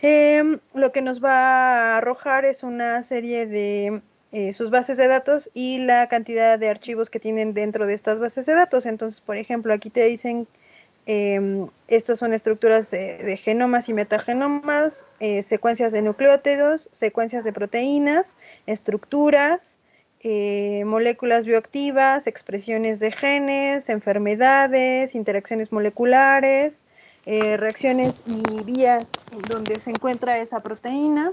lo que nos va a arrojar es una serie de sus bases de datos y la cantidad de archivos que tienen dentro de estas bases de datos. Entonces, por ejemplo, aquí te dicen estas son estructuras de genomas y metagenomas, secuencias de nucleótidos, secuencias de proteínas, estructuras, moléculas bioactivas, expresiones de genes, enfermedades, interacciones moleculares, reacciones y vías en donde se encuentra esa proteína,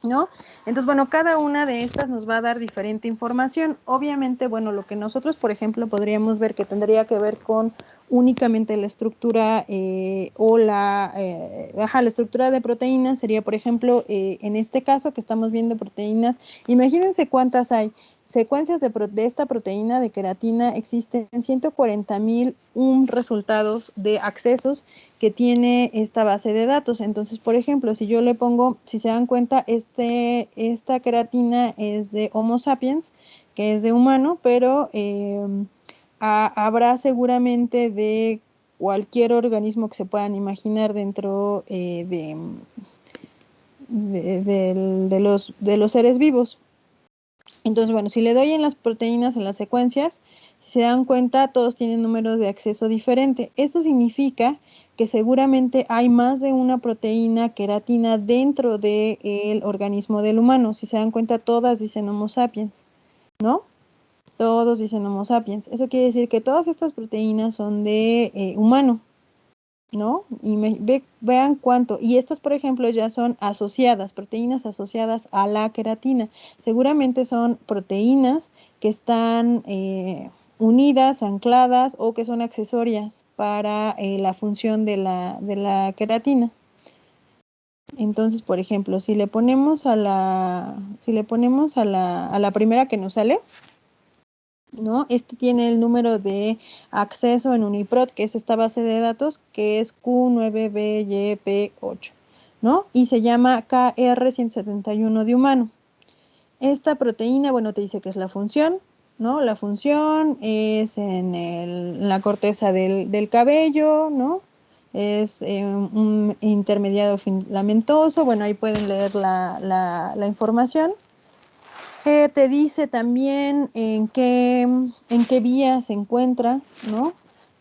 ¿no? Entonces, bueno, cada una de estas nos va a dar diferente información. Obviamente, bueno, lo que nosotros, por ejemplo, podríamos ver que tendría que ver con únicamente la estructura o la estructura de proteínas sería, por ejemplo, en este caso que estamos viendo proteínas, imagínense cuántas hay. Secuencias de esta proteína de queratina, existen 140,000 resultados de accesos que tiene esta base de datos. Entonces, por ejemplo, si yo le pongo, si se dan cuenta, esta queratina es de Homo sapiens, que es de humano, pero habrá seguramente de cualquier organismo que se puedan imaginar dentro de los seres vivos. Entonces, bueno, si le doy en las proteínas, en las secuencias, si se dan cuenta, todos tienen números de acceso diferente. Eso significa que seguramente hay más de una proteína queratina dentro del organismo del humano. Si se dan cuenta, todas dicen Homo sapiens, ¿no? Todos dicen Homo sapiens. Eso quiere decir que todas estas proteínas son de humano, ¿no? Y vean cuánto. Y estas, por ejemplo, ya son asociadas, proteínas asociadas a la queratina. Seguramente son proteínas que están unidas, ancladas o que son accesorias para la función de la queratina. Entonces, por ejemplo, si le ponemos a la primera que nos sale, ¿no? Esto tiene el número de acceso en UniProt, que es esta base de datos, que es Q9BYP8, ¿no? Y se llama KR171 de humano. Esta proteína, bueno, te dice que es la función, ¿no? La función es en la corteza del cabello, ¿no? Es un intermediario filamentoso. Bueno, ahí pueden leer la información. Te dice también en qué vía se encuentra, ¿no?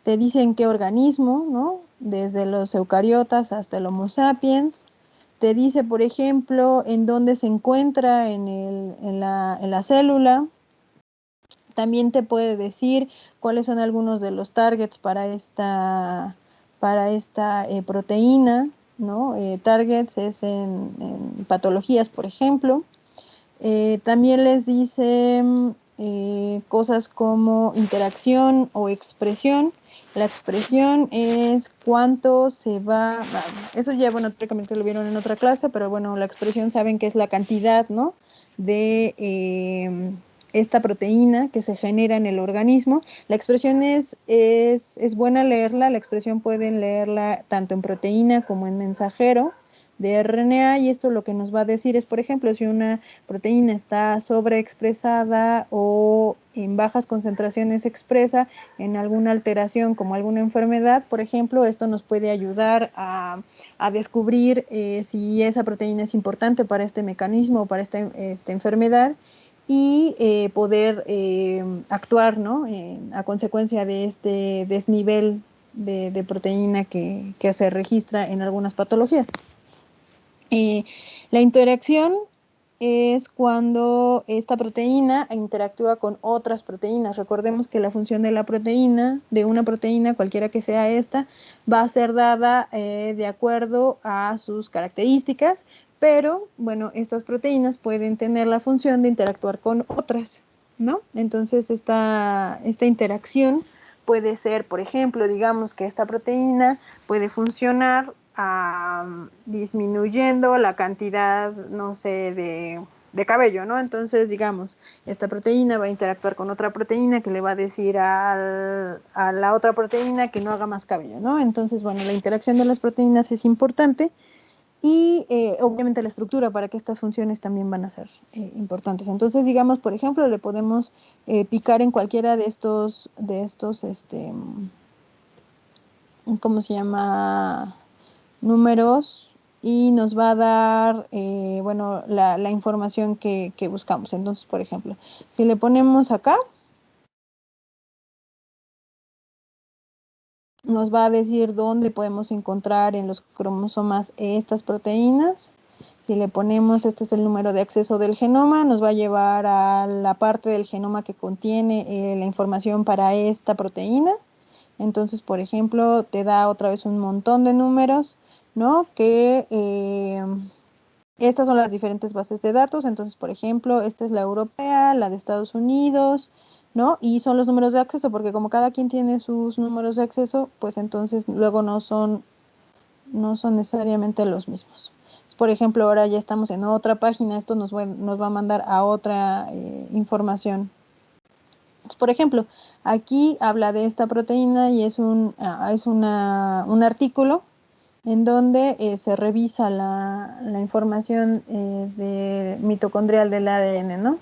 Te dice en qué organismo, ¿no? Desde los eucariotas hasta el Homo sapiens. Te dice, por ejemplo, en dónde se encuentra en la célula. También te puede decir cuáles son algunos de los targets para esta proteína, ¿no? Targets es en patologías, por ejemplo. También les dice cosas como interacción o expresión. La expresión es cuánto se va, eso ya, bueno, prácticamente lo vieron en otra clase, pero bueno, la expresión saben que es la cantidad, ¿no? De esta proteína que se genera en el organismo. La expresión es buena leerla, la expresión pueden leerla tanto en proteína como en mensajero, de RNA, y esto lo que nos va a decir es, por ejemplo, si una proteína está sobreexpresada o en bajas concentraciones expresa en alguna alteración como alguna enfermedad, por ejemplo, esto nos puede ayudar a descubrir si esa proteína es importante para este mecanismo o para esta enfermedad, y poder actuar, ¿no? A consecuencia de este desnivel de proteína que se registra en algunas patologías. La interacción es cuando esta proteína interactúa con otras proteínas. Recordemos que la función de la proteína, de una proteína, cualquiera que sea esta, va a ser dada de acuerdo a sus características, pero bueno, estas proteínas pueden tener la función de interactuar con otras, ¿no? Entonces esta interacción puede ser, por ejemplo, digamos que esta proteína puede funcionar disminuyendo la cantidad, no sé, de cabello, ¿no? Entonces, digamos, esta proteína va a interactuar con otra proteína que le va a decir a la otra proteína que no haga más cabello, ¿no? Entonces, bueno, la interacción de las proteínas es importante, y obviamente la estructura para que estas funciones también van a ser importantes. Entonces, digamos, por ejemplo, le podemos picar en cualquiera de estos, ¿cómo se llama? Números, y nos va a dar, bueno, la información que buscamos. Entonces, por ejemplo, si le ponemos acá, nos va a decir dónde podemos encontrar en los cromosomas estas proteínas. Si le ponemos, este es el número de acceso del genoma, nos va a llevar a la parte del genoma que contiene la información para esta proteína. Entonces, por ejemplo, te da otra vez un montón de números, ¿no? Que estas son las diferentes bases de datos. Entonces, por ejemplo, esta es la europea, la de Estados Unidos, ¿no? Y son los números de acceso, porque como cada quien tiene sus números de acceso, pues entonces luego no son necesariamente los mismos. Por ejemplo, ahora ya estamos en otra página, esto nos va a mandar a otra información. Por ejemplo, aquí habla de esta proteína y es un artículo en donde se revisa la información mitocondrial del ADN, ¿no?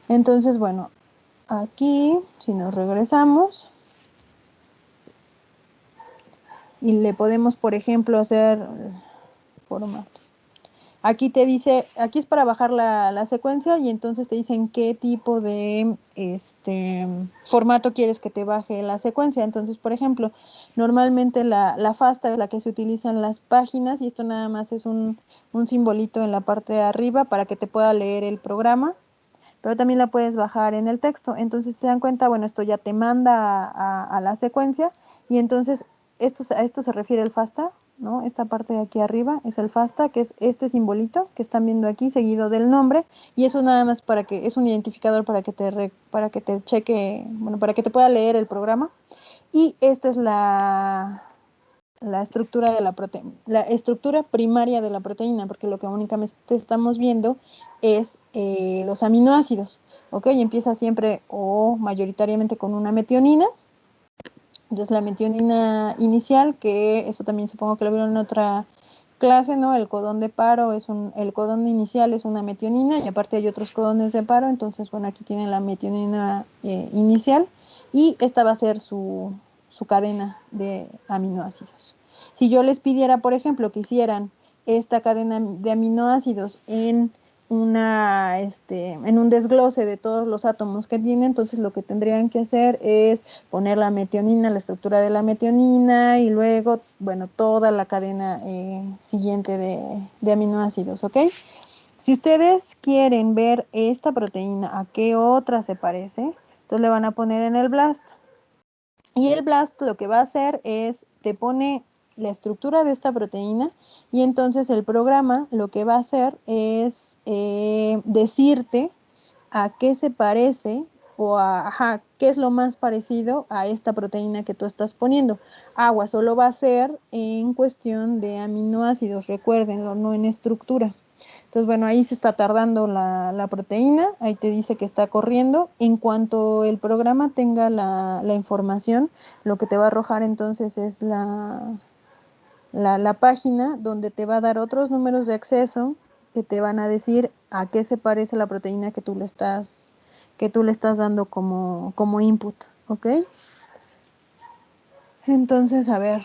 Entonces, bueno, aquí, si nos regresamos, y le podemos, por ejemplo, hacer formato. Aquí te dice, aquí es para bajar la secuencia, y entonces te dicen qué tipo de formato quieres que te baje la secuencia. Entonces, por ejemplo, normalmente la FASTA es la que se utiliza en las páginas, y esto nada más es un simbolito en la parte de arriba para que te pueda leer el programa, pero también la puedes bajar en el texto. Entonces, se dan cuenta, bueno, esto ya te manda a la secuencia, y entonces a esto se refiere el FASTA, ¿no? Esta parte de aquí arriba es el FASTA, que es este simbolito que están viendo aquí, seguido del nombre, y eso nada más es un identificador para que te cheque, bueno, para que te pueda leer el programa. Y esta es la estructura de la estructura primaria de la proteína, porque lo que únicamente estamos viendo es los aminoácidos, ¿ok? Y empieza siempre o mayoritariamente con una metionina. Entonces la metionina inicial, que eso también supongo que lo vieron en otra clase, ¿no? El codón de paro el codón inicial es una metionina, y aparte hay otros codones de paro. Entonces, bueno, aquí tienen la metionina inicial, y esta va a ser su cadena de aminoácidos. Si yo les pidiera, por ejemplo, que hicieran esta cadena de aminoácidos en un desglose de todos los átomos que tiene, entonces lo que tendrían que hacer es poner la metionina, la estructura de la metionina, y luego, bueno, toda la cadena siguiente de aminoácidos, ¿ok? Si ustedes quieren ver esta proteína, a qué otra se parece, entonces le van a poner en el BLAST. Y el BLAST lo que va a hacer es, te pone la estructura de esta proteína, y entonces el programa lo que va a hacer es decirte a qué se parece, o qué es lo más parecido a esta proteína que tú estás poniendo. Agua solo va a ser en cuestión de aminoácidos, recuérdenlo, no en estructura. Entonces, bueno, ahí se está tardando la proteína, ahí te dice que está corriendo. En cuanto el programa tenga la información, lo que te va a arrojar entonces es la la página donde te va a dar otros números de acceso que te van a decir a qué se parece la proteína que tú le estás dando como input, ¿ok? Entonces, a ver,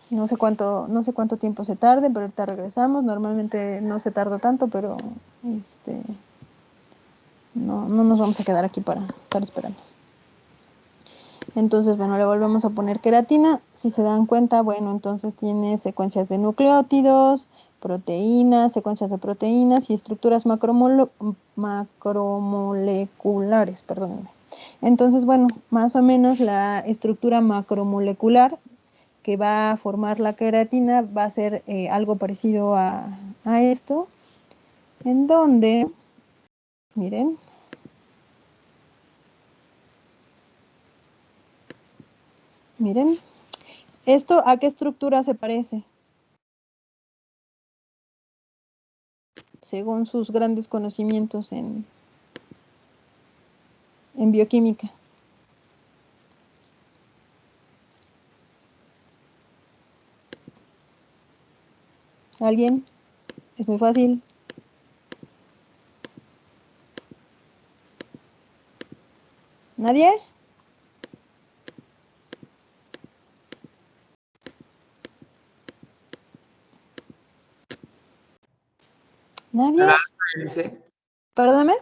no sé cuánto tiempo se tarde, pero ahorita regresamos. Normalmente no se tarda tanto, pero no nos vamos a quedar aquí para estar esperando. Entonces, bueno, le volvemos a poner queratina. Si se dan cuenta, bueno, entonces tiene secuencias de nucleótidos, proteínas, secuencias de proteínas y estructuras macromoleculares, perdónenme. Entonces, bueno, más o menos la estructura macromolecular que va a formar la queratina va a ser algo parecido a esto, en donde, miren, ¿esto a qué estructura se parece? Según sus grandes conocimientos en bioquímica. ¿Alguien? Es muy fácil. ¿Nadie? ¿Nadie? ¿Al alfa hélice? Perdóname.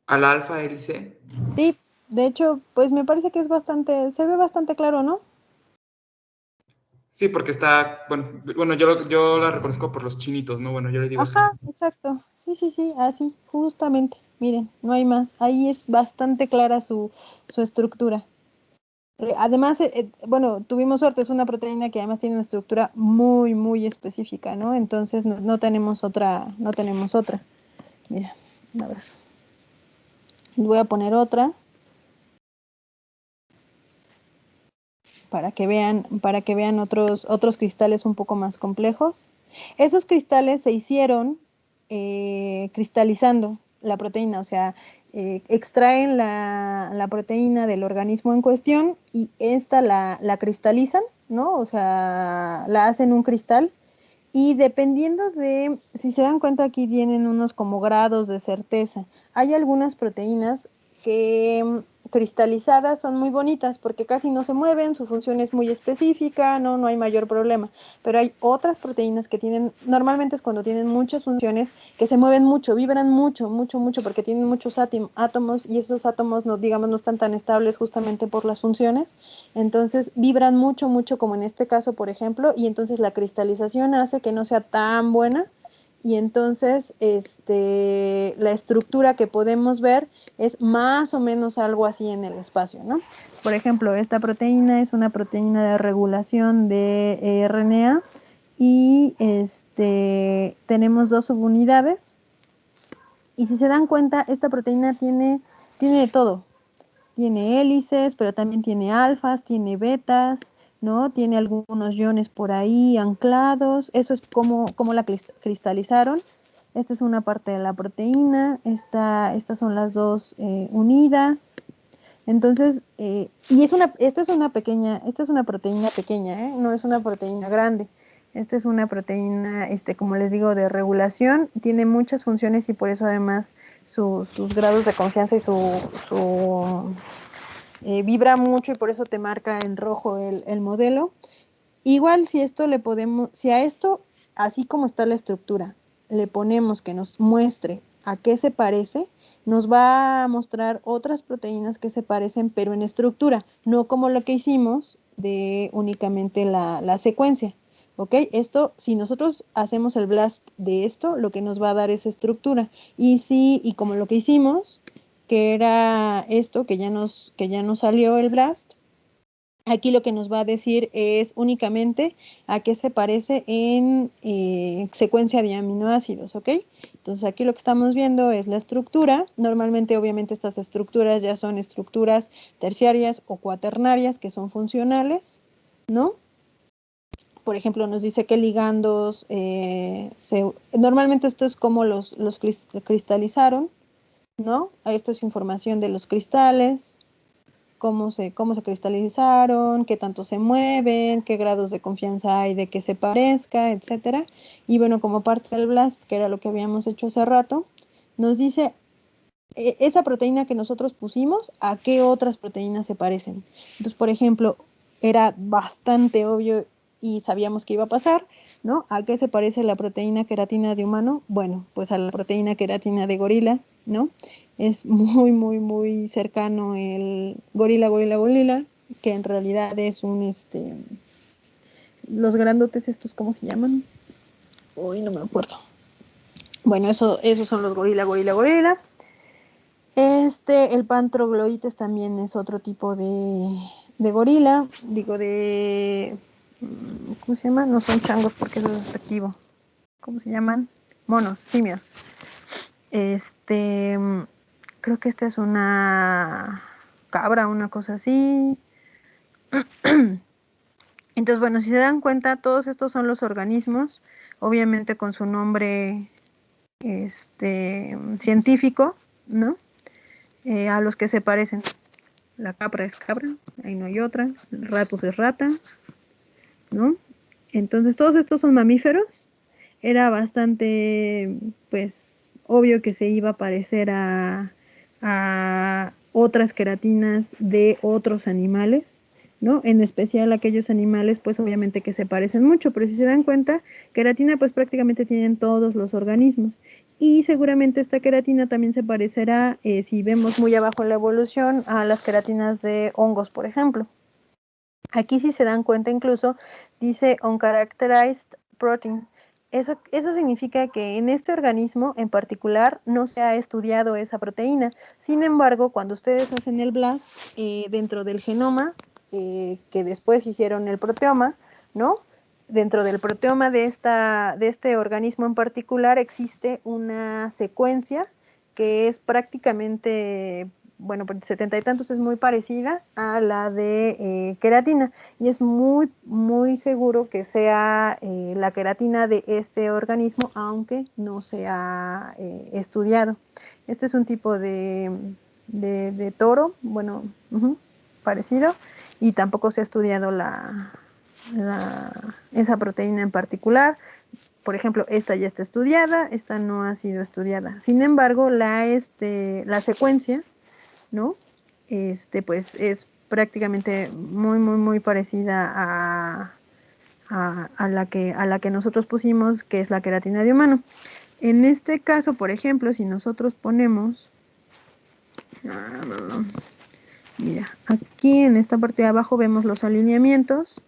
¿Al alfa hélice? Sí, de hecho, pues me parece que se ve bastante claro, ¿no? Sí, porque está, bueno, yo la reconozco por los chinitos, ¿no? Bueno, yo le digo así. Ajá, exacto. Sí, así, justamente. Miren, no hay más. Ahí es bastante clara su estructura. Además, bueno, tuvimos suerte, es una proteína que además tiene una estructura muy, muy específica, ¿no? Entonces no tenemos otra. Mira, a ver. Les voy a poner otra para que vean otros cristales un poco más complejos. Esos cristales se hicieron cristalizando la proteína, o sea, extraen la proteína del organismo en cuestión y esta la cristalizan, ¿no? O sea, la hacen un cristal y dependiendo de, si se dan cuenta aquí tienen unos como grados de certeza. Hay algunas proteínas que cristalizadas son muy bonitas porque casi no se mueven, su función es muy específica, no hay mayor problema. Pero hay otras proteínas que tienen, normalmente es cuando tienen muchas funciones, que se mueven mucho, vibran mucho, porque tienen muchos átomos y esos átomos, no, digamos, no están tan estables justamente por las funciones. Entonces vibran mucho, como en este caso, por ejemplo, y entonces la cristalización hace que no sea tan buena y entonces la estructura que podemos ver es más o menos algo así en el espacio, ¿no? Por ejemplo, esta proteína es una proteína de regulación de RNA y tenemos dos subunidades y si se dan cuenta, esta proteína tiene de todo. Tiene hélices, pero también tiene alfas, tiene betas, ¿no? Tiene algunos iones por ahí anclados. Eso es como la cristalizaron. Esta es una parte de la proteína. Estas son las dos unidas. Entonces, y esta es una proteína pequeña, ¿eh? No es una proteína grande. Esta es una proteína, como les digo, de regulación. Tiene muchas funciones y por eso además sus grados de confianza y su vibra mucho y por eso te marca en rojo el modelo. Igual si a esto, así como está la estructura, le ponemos que nos muestre a qué se parece, nos va a mostrar otras proteínas que se parecen, pero en estructura, no como lo que hicimos de únicamente la secuencia. ¿Ok? Esto, si nosotros hacemos el blast de esto, lo que nos va a dar es estructura. Y como lo que hicimos, que era esto, que ya nos salió el blast, aquí lo que nos va a decir es únicamente a qué se parece en secuencia de aminoácidos, ¿ok? Entonces aquí lo que estamos viendo es la estructura. Normalmente, obviamente, estas estructuras ya son estructuras terciarias o cuaternarias que son funcionales, ¿no? Por ejemplo, nos dice que ligandos, normalmente esto es como los cristalizaron, ¿no? Esto es información de los cristales, cómo se cristalizaron, qué tanto se mueven, qué grados de confianza hay de que se parezca, etcétera. Y bueno, como parte del BLAST, que era lo que habíamos hecho hace rato, nos dice esa proteína que nosotros pusimos, a qué otras proteínas se parecen. Entonces, por ejemplo, era bastante obvio y sabíamos que iba a pasar, ¿no? ¿A qué se parece la proteína queratina de humano? Bueno, pues a la proteína queratina de gorila, ¿no? Es muy, muy, muy cercano el gorila, que en realidad es un, los grandotes estos, ¿cómo se llaman? Uy, no me acuerdo. Bueno, esos son los gorila. El Pantrogloides también es otro tipo de gorila, ¿cómo se llama? No son changos porque eso es despectivo. ¿Cómo se llaman? Monos, simios. Creo que esta es una cabra, una cosa así. Entonces, bueno, si se dan cuenta, todos estos son los organismos, obviamente con su nombre científico, ¿no? A los que se parecen. La capra es cabra, ahí no hay otra. El ratus es rata, ¿no? Entonces, todos estos son mamíferos. Era bastante, pues, obvio que se iba a parecer a otras queratinas de otros animales, ¿no? En especial aquellos animales, pues, obviamente que se parecen mucho, pero si se dan cuenta, queratina, pues, prácticamente tienen todos los organismos. Y seguramente esta queratina también se parecerá, si vemos muy abajo en la evolución, a las queratinas de hongos, por ejemplo. Aquí si se dan cuenta incluso dice uncharacterized protein. Eso significa que en este organismo en particular no se ha estudiado esa proteína. Sin embargo, cuando ustedes hacen el BLAST dentro del genoma, que después hicieron el proteoma, ¿no? Dentro del proteoma de este organismo en particular existe una secuencia que es prácticamente, bueno, por 70 y tantos es muy parecida a la de queratina y es muy, muy seguro que sea la queratina de este organismo, aunque no se ha estudiado. Este es un tipo de toro, bueno, parecido, y tampoco se ha estudiado esa proteína en particular. Por ejemplo, esta ya está estudiada, esta no ha sido estudiada. Sin embargo, la secuencia, ¿no? Pues es prácticamente muy, muy, muy parecida a la que nosotros pusimos, que es la queratina de humano. En este caso, por ejemplo, si nosotros ponemos, mira, aquí en esta parte de abajo vemos los alineamientos.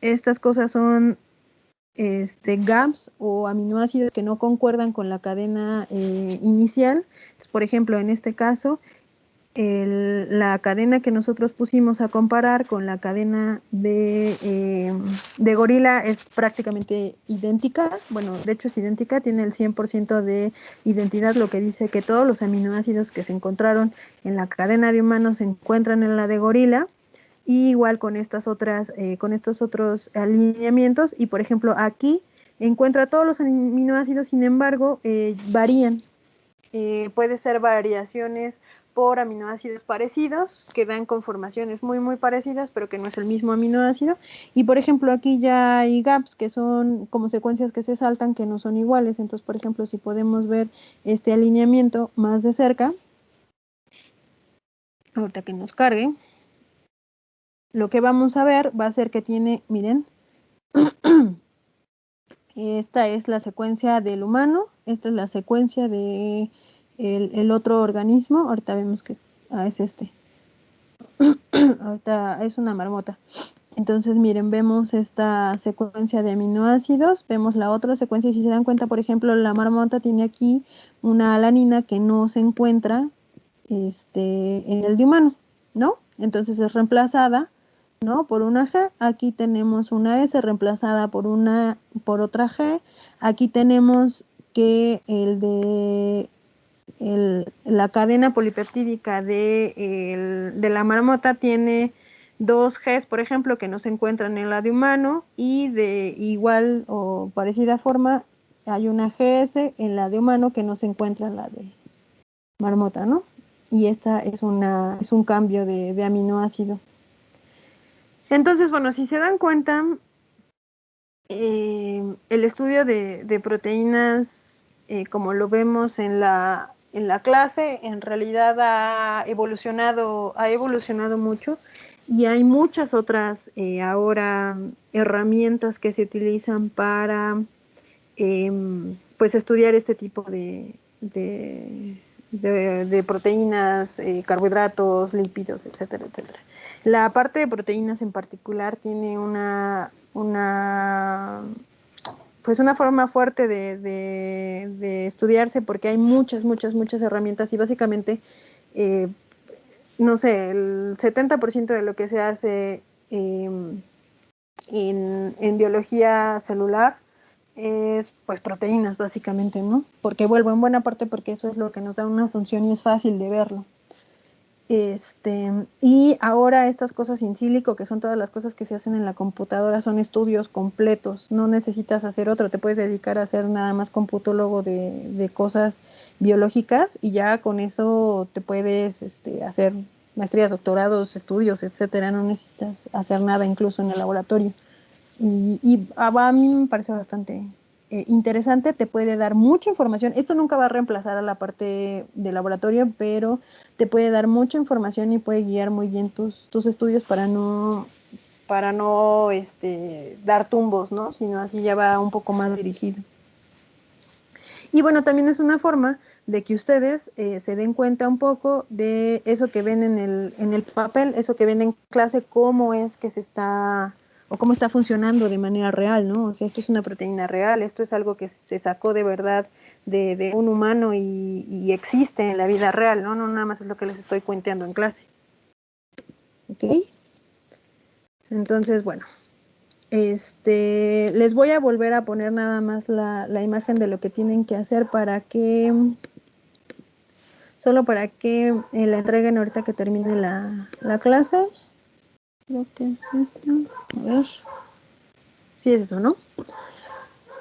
Estas cosas son gaps o aminoácidos que no concuerdan con la cadena inicial. Entonces, por ejemplo, en este caso, la cadena que nosotros pusimos a comparar con la cadena de gorila es prácticamente idéntica. Bueno, de hecho es idéntica, tiene el 100% de identidad, lo que dice que todos los aminoácidos que se encontraron en la cadena de humanos se encuentran en la de gorila. Y igual con estos otros alineamientos, y por ejemplo aquí encuentra todos los aminoácidos, sin embargo varían, puede ser variaciones por aminoácidos parecidos, que dan conformaciones muy muy parecidas, pero que no es el mismo aminoácido, y por ejemplo aquí ya hay gaps, que son como secuencias que se saltan, que no son iguales. Entonces, por ejemplo, si podemos ver este alineamiento más de cerca, ahorita que nos cargue, lo que vamos a ver va a ser que tiene, miren, esta es la secuencia del humano, esta es la secuencia de el otro organismo. Ahorita vemos que es ahorita es una marmota. Entonces, miren, vemos esta secuencia de aminoácidos, vemos la otra secuencia, y si se dan cuenta, por ejemplo, la marmota tiene aquí una alanina que no se encuentra en el de humano, ¿no? Entonces es reemplazada, ¿no? Por una G. Aquí tenemos una S reemplazada por otra G. Aquí tenemos que la cadena polipeptídica de la marmota tiene dos Gs, por ejemplo, que no se encuentran en la de humano, y de igual o parecida forma hay una GS en la de humano que no se encuentra en la de marmota, ¿no? y esta es un cambio de aminoácido. Entonces, bueno, si se dan cuenta, el estudio de proteínas, como lo vemos en la clase, en realidad ha evolucionado mucho, y hay muchas otras ahora herramientas que se utilizan para pues estudiar este tipo de proteínas, carbohidratos, lípidos, etcétera, etcétera. La parte de proteínas en particular tiene pues una forma fuerte de estudiarse, porque hay muchas herramientas, y básicamente, no sé, el 70% de lo que se hace en biología celular es pues proteínas, básicamente, ¿no? Porque vuelvo en buena parte porque eso es lo que nos da una función y es fácil de verlo. Y ahora estas cosas in silico, que son todas las cosas que se hacen en la computadora, son estudios completos, no necesitas hacer otro, te puedes dedicar a hacer nada más computólogo de cosas biológicas, y ya con eso te puedes hacer maestrías, doctorados, estudios, etcétera, no necesitas hacer nada incluso en el laboratorio. Y a mí me parece bastante interesante, te puede dar mucha información. Esto nunca va a reemplazar a la parte de laboratorio, pero te puede dar mucha información y puede guiar muy bien tus estudios para no dar tumbos, ¿no? Sino así ya va un poco más dirigido. Y bueno, también es una forma de que ustedes se den cuenta un poco de eso que ven en el papel, eso que ven en clase, cómo es que se está, o cómo está funcionando de manera real, ¿no? O sea, esto es una proteína real, esto es algo que se sacó de verdad de un humano y existe en la vida real, ¿no? No nada más es lo que les estoy cuenteando en clase. ¿Ok? Entonces, bueno. Les voy a volver a poner nada más la imagen de lo que tienen que hacer solo para que la entreguen ahorita que termine la clase. Creo que es esto. A ver. Sí, es eso, ¿no?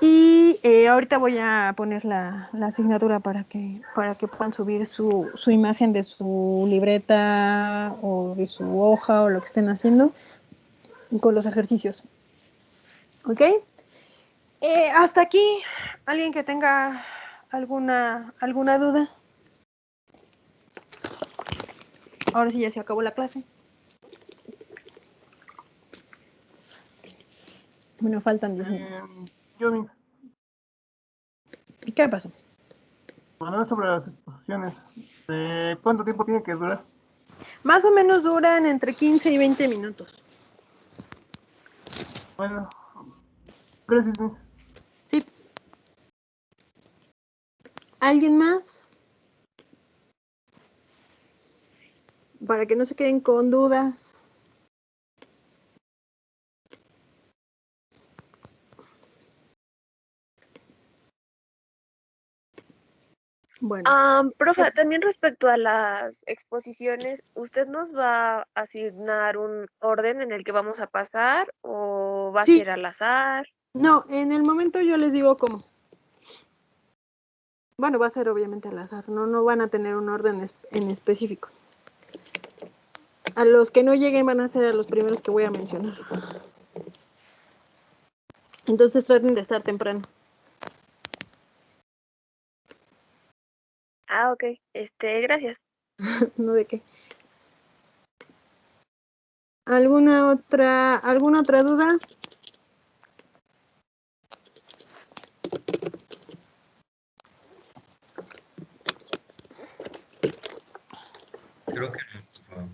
Y ahorita voy a poner la asignatura para que puedan subir su imagen de su libreta o de su hoja o lo que estén haciendo con los ejercicios. ¿Ok? Hasta aquí, ¿alguien que tenga alguna duda? Ahora sí ya se acabó la clase. Bueno, faltan 10 minutos. Yo, ¿Y qué pasó? bueno, sobre las exposiciones, ¿cuánto tiempo tiene que durar? Más o menos duran entre 15 y 20 minutos. Bueno, gracias, Miss. Sí. ¿Alguien más? Para que no se queden con dudas. Bueno. Profe, también respecto a las exposiciones, ¿usted nos va a asignar un orden en el que vamos a pasar o va a Sí. ser al azar? No, en el momento yo les digo cómo. Bueno, va a ser obviamente al azar, no van a tener un orden en específico. A los que no lleguen van a ser a los primeros que voy a mencionar. Entonces traten de estar temprano. Ok, gracias. No de qué. ¿Alguna otra duda? Creo que no, por favor.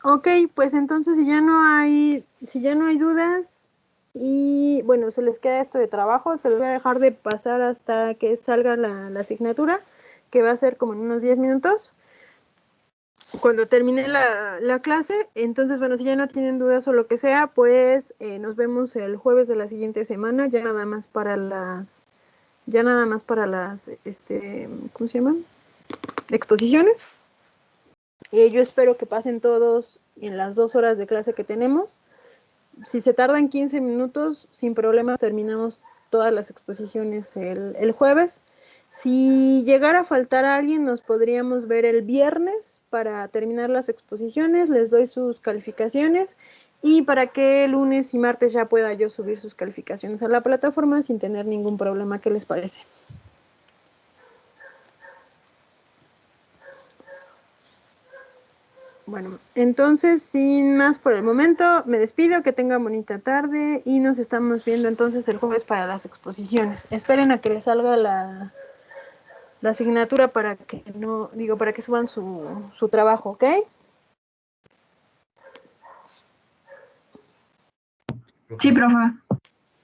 Ok, pues entonces si ya no hay dudas y bueno, se les queda esto de trabajo, se les voy a dejar de pasar hasta que salga la asignatura, que va a ser como en unos 10 minutos, cuando termine la clase. Entonces, bueno, si ya no tienen dudas o lo que sea, pues nos vemos el jueves de la siguiente semana, ya nada más para las, ¿cómo se llaman? Exposiciones. Yo espero que pasen todos en las 2 horas de clase que tenemos. Si se tardan 15 minutos, sin problema terminamos todas las exposiciones el jueves. Si llegara a faltar a alguien, nos podríamos ver el viernes para terminar las exposiciones, les doy sus calificaciones y para que el lunes y martes ya pueda yo subir sus calificaciones a la plataforma sin tener ningún problema. ¿Qué les parece? Bueno, entonces, sin más por el momento, me despido, que tengan bonita tarde y nos estamos viendo entonces el jueves para las exposiciones. Esperen a que les salga la asignatura para que para que suban su trabajo, ¿ok? Sí, profe.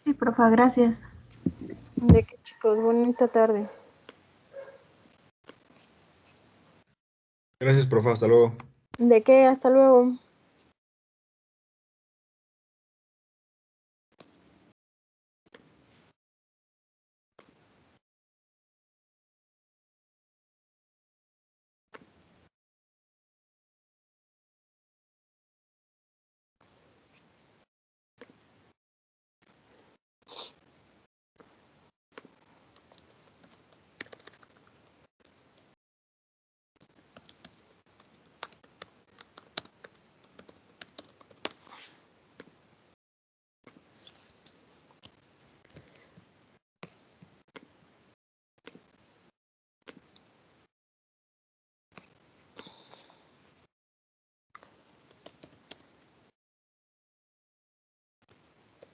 Sí, profa, gracias. De qué, chicos, bonita tarde. Gracias, profe. Hasta luego. De qué, hasta luego.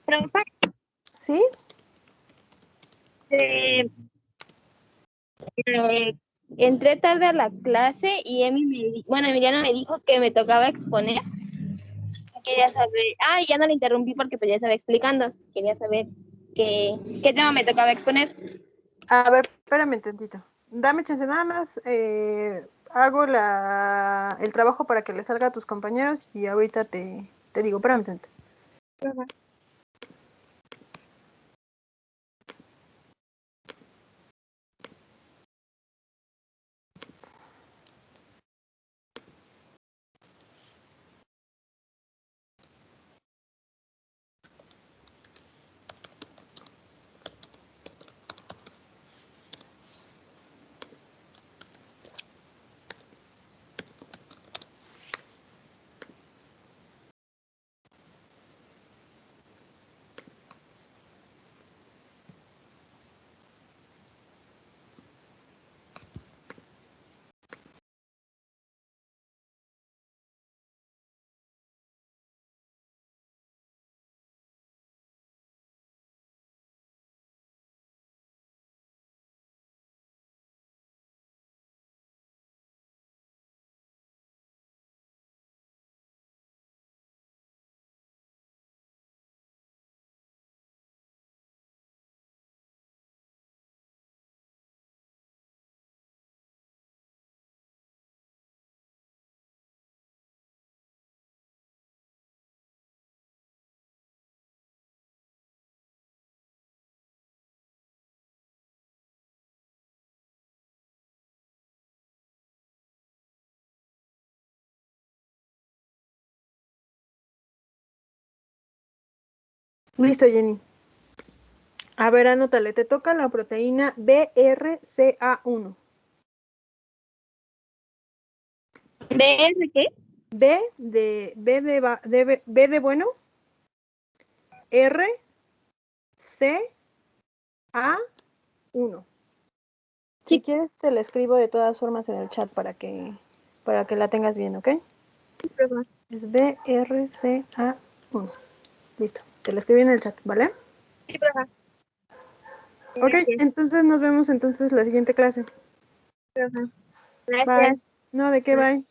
Profe, ¿Sí? Entré tarde a la clase y Emiliano me dijo que me tocaba exponer. Quería saber, ya no le interrumpí porque pues ya estaba explicando. Quería saber qué tema me tocaba exponer. A ver, espérame tantito. Dame chance, nada más hago el trabajo para que le salga a tus compañeros y ahorita te digo, espérame tantito. Listo, Jenny. A ver, anótale, te toca la proteína BRCA1. ¿BR qué? B de bueno, R, C, A, 1. Si quieres te la escribo de todas formas en el chat para que la tengas bien, ¿ok? Es BRCA1. Listo, te la escribí en el chat, ¿vale? Sí, profe. Ok, entonces nos vemos entonces la siguiente clase. Profe. Bye. No, ¿de qué? Bye.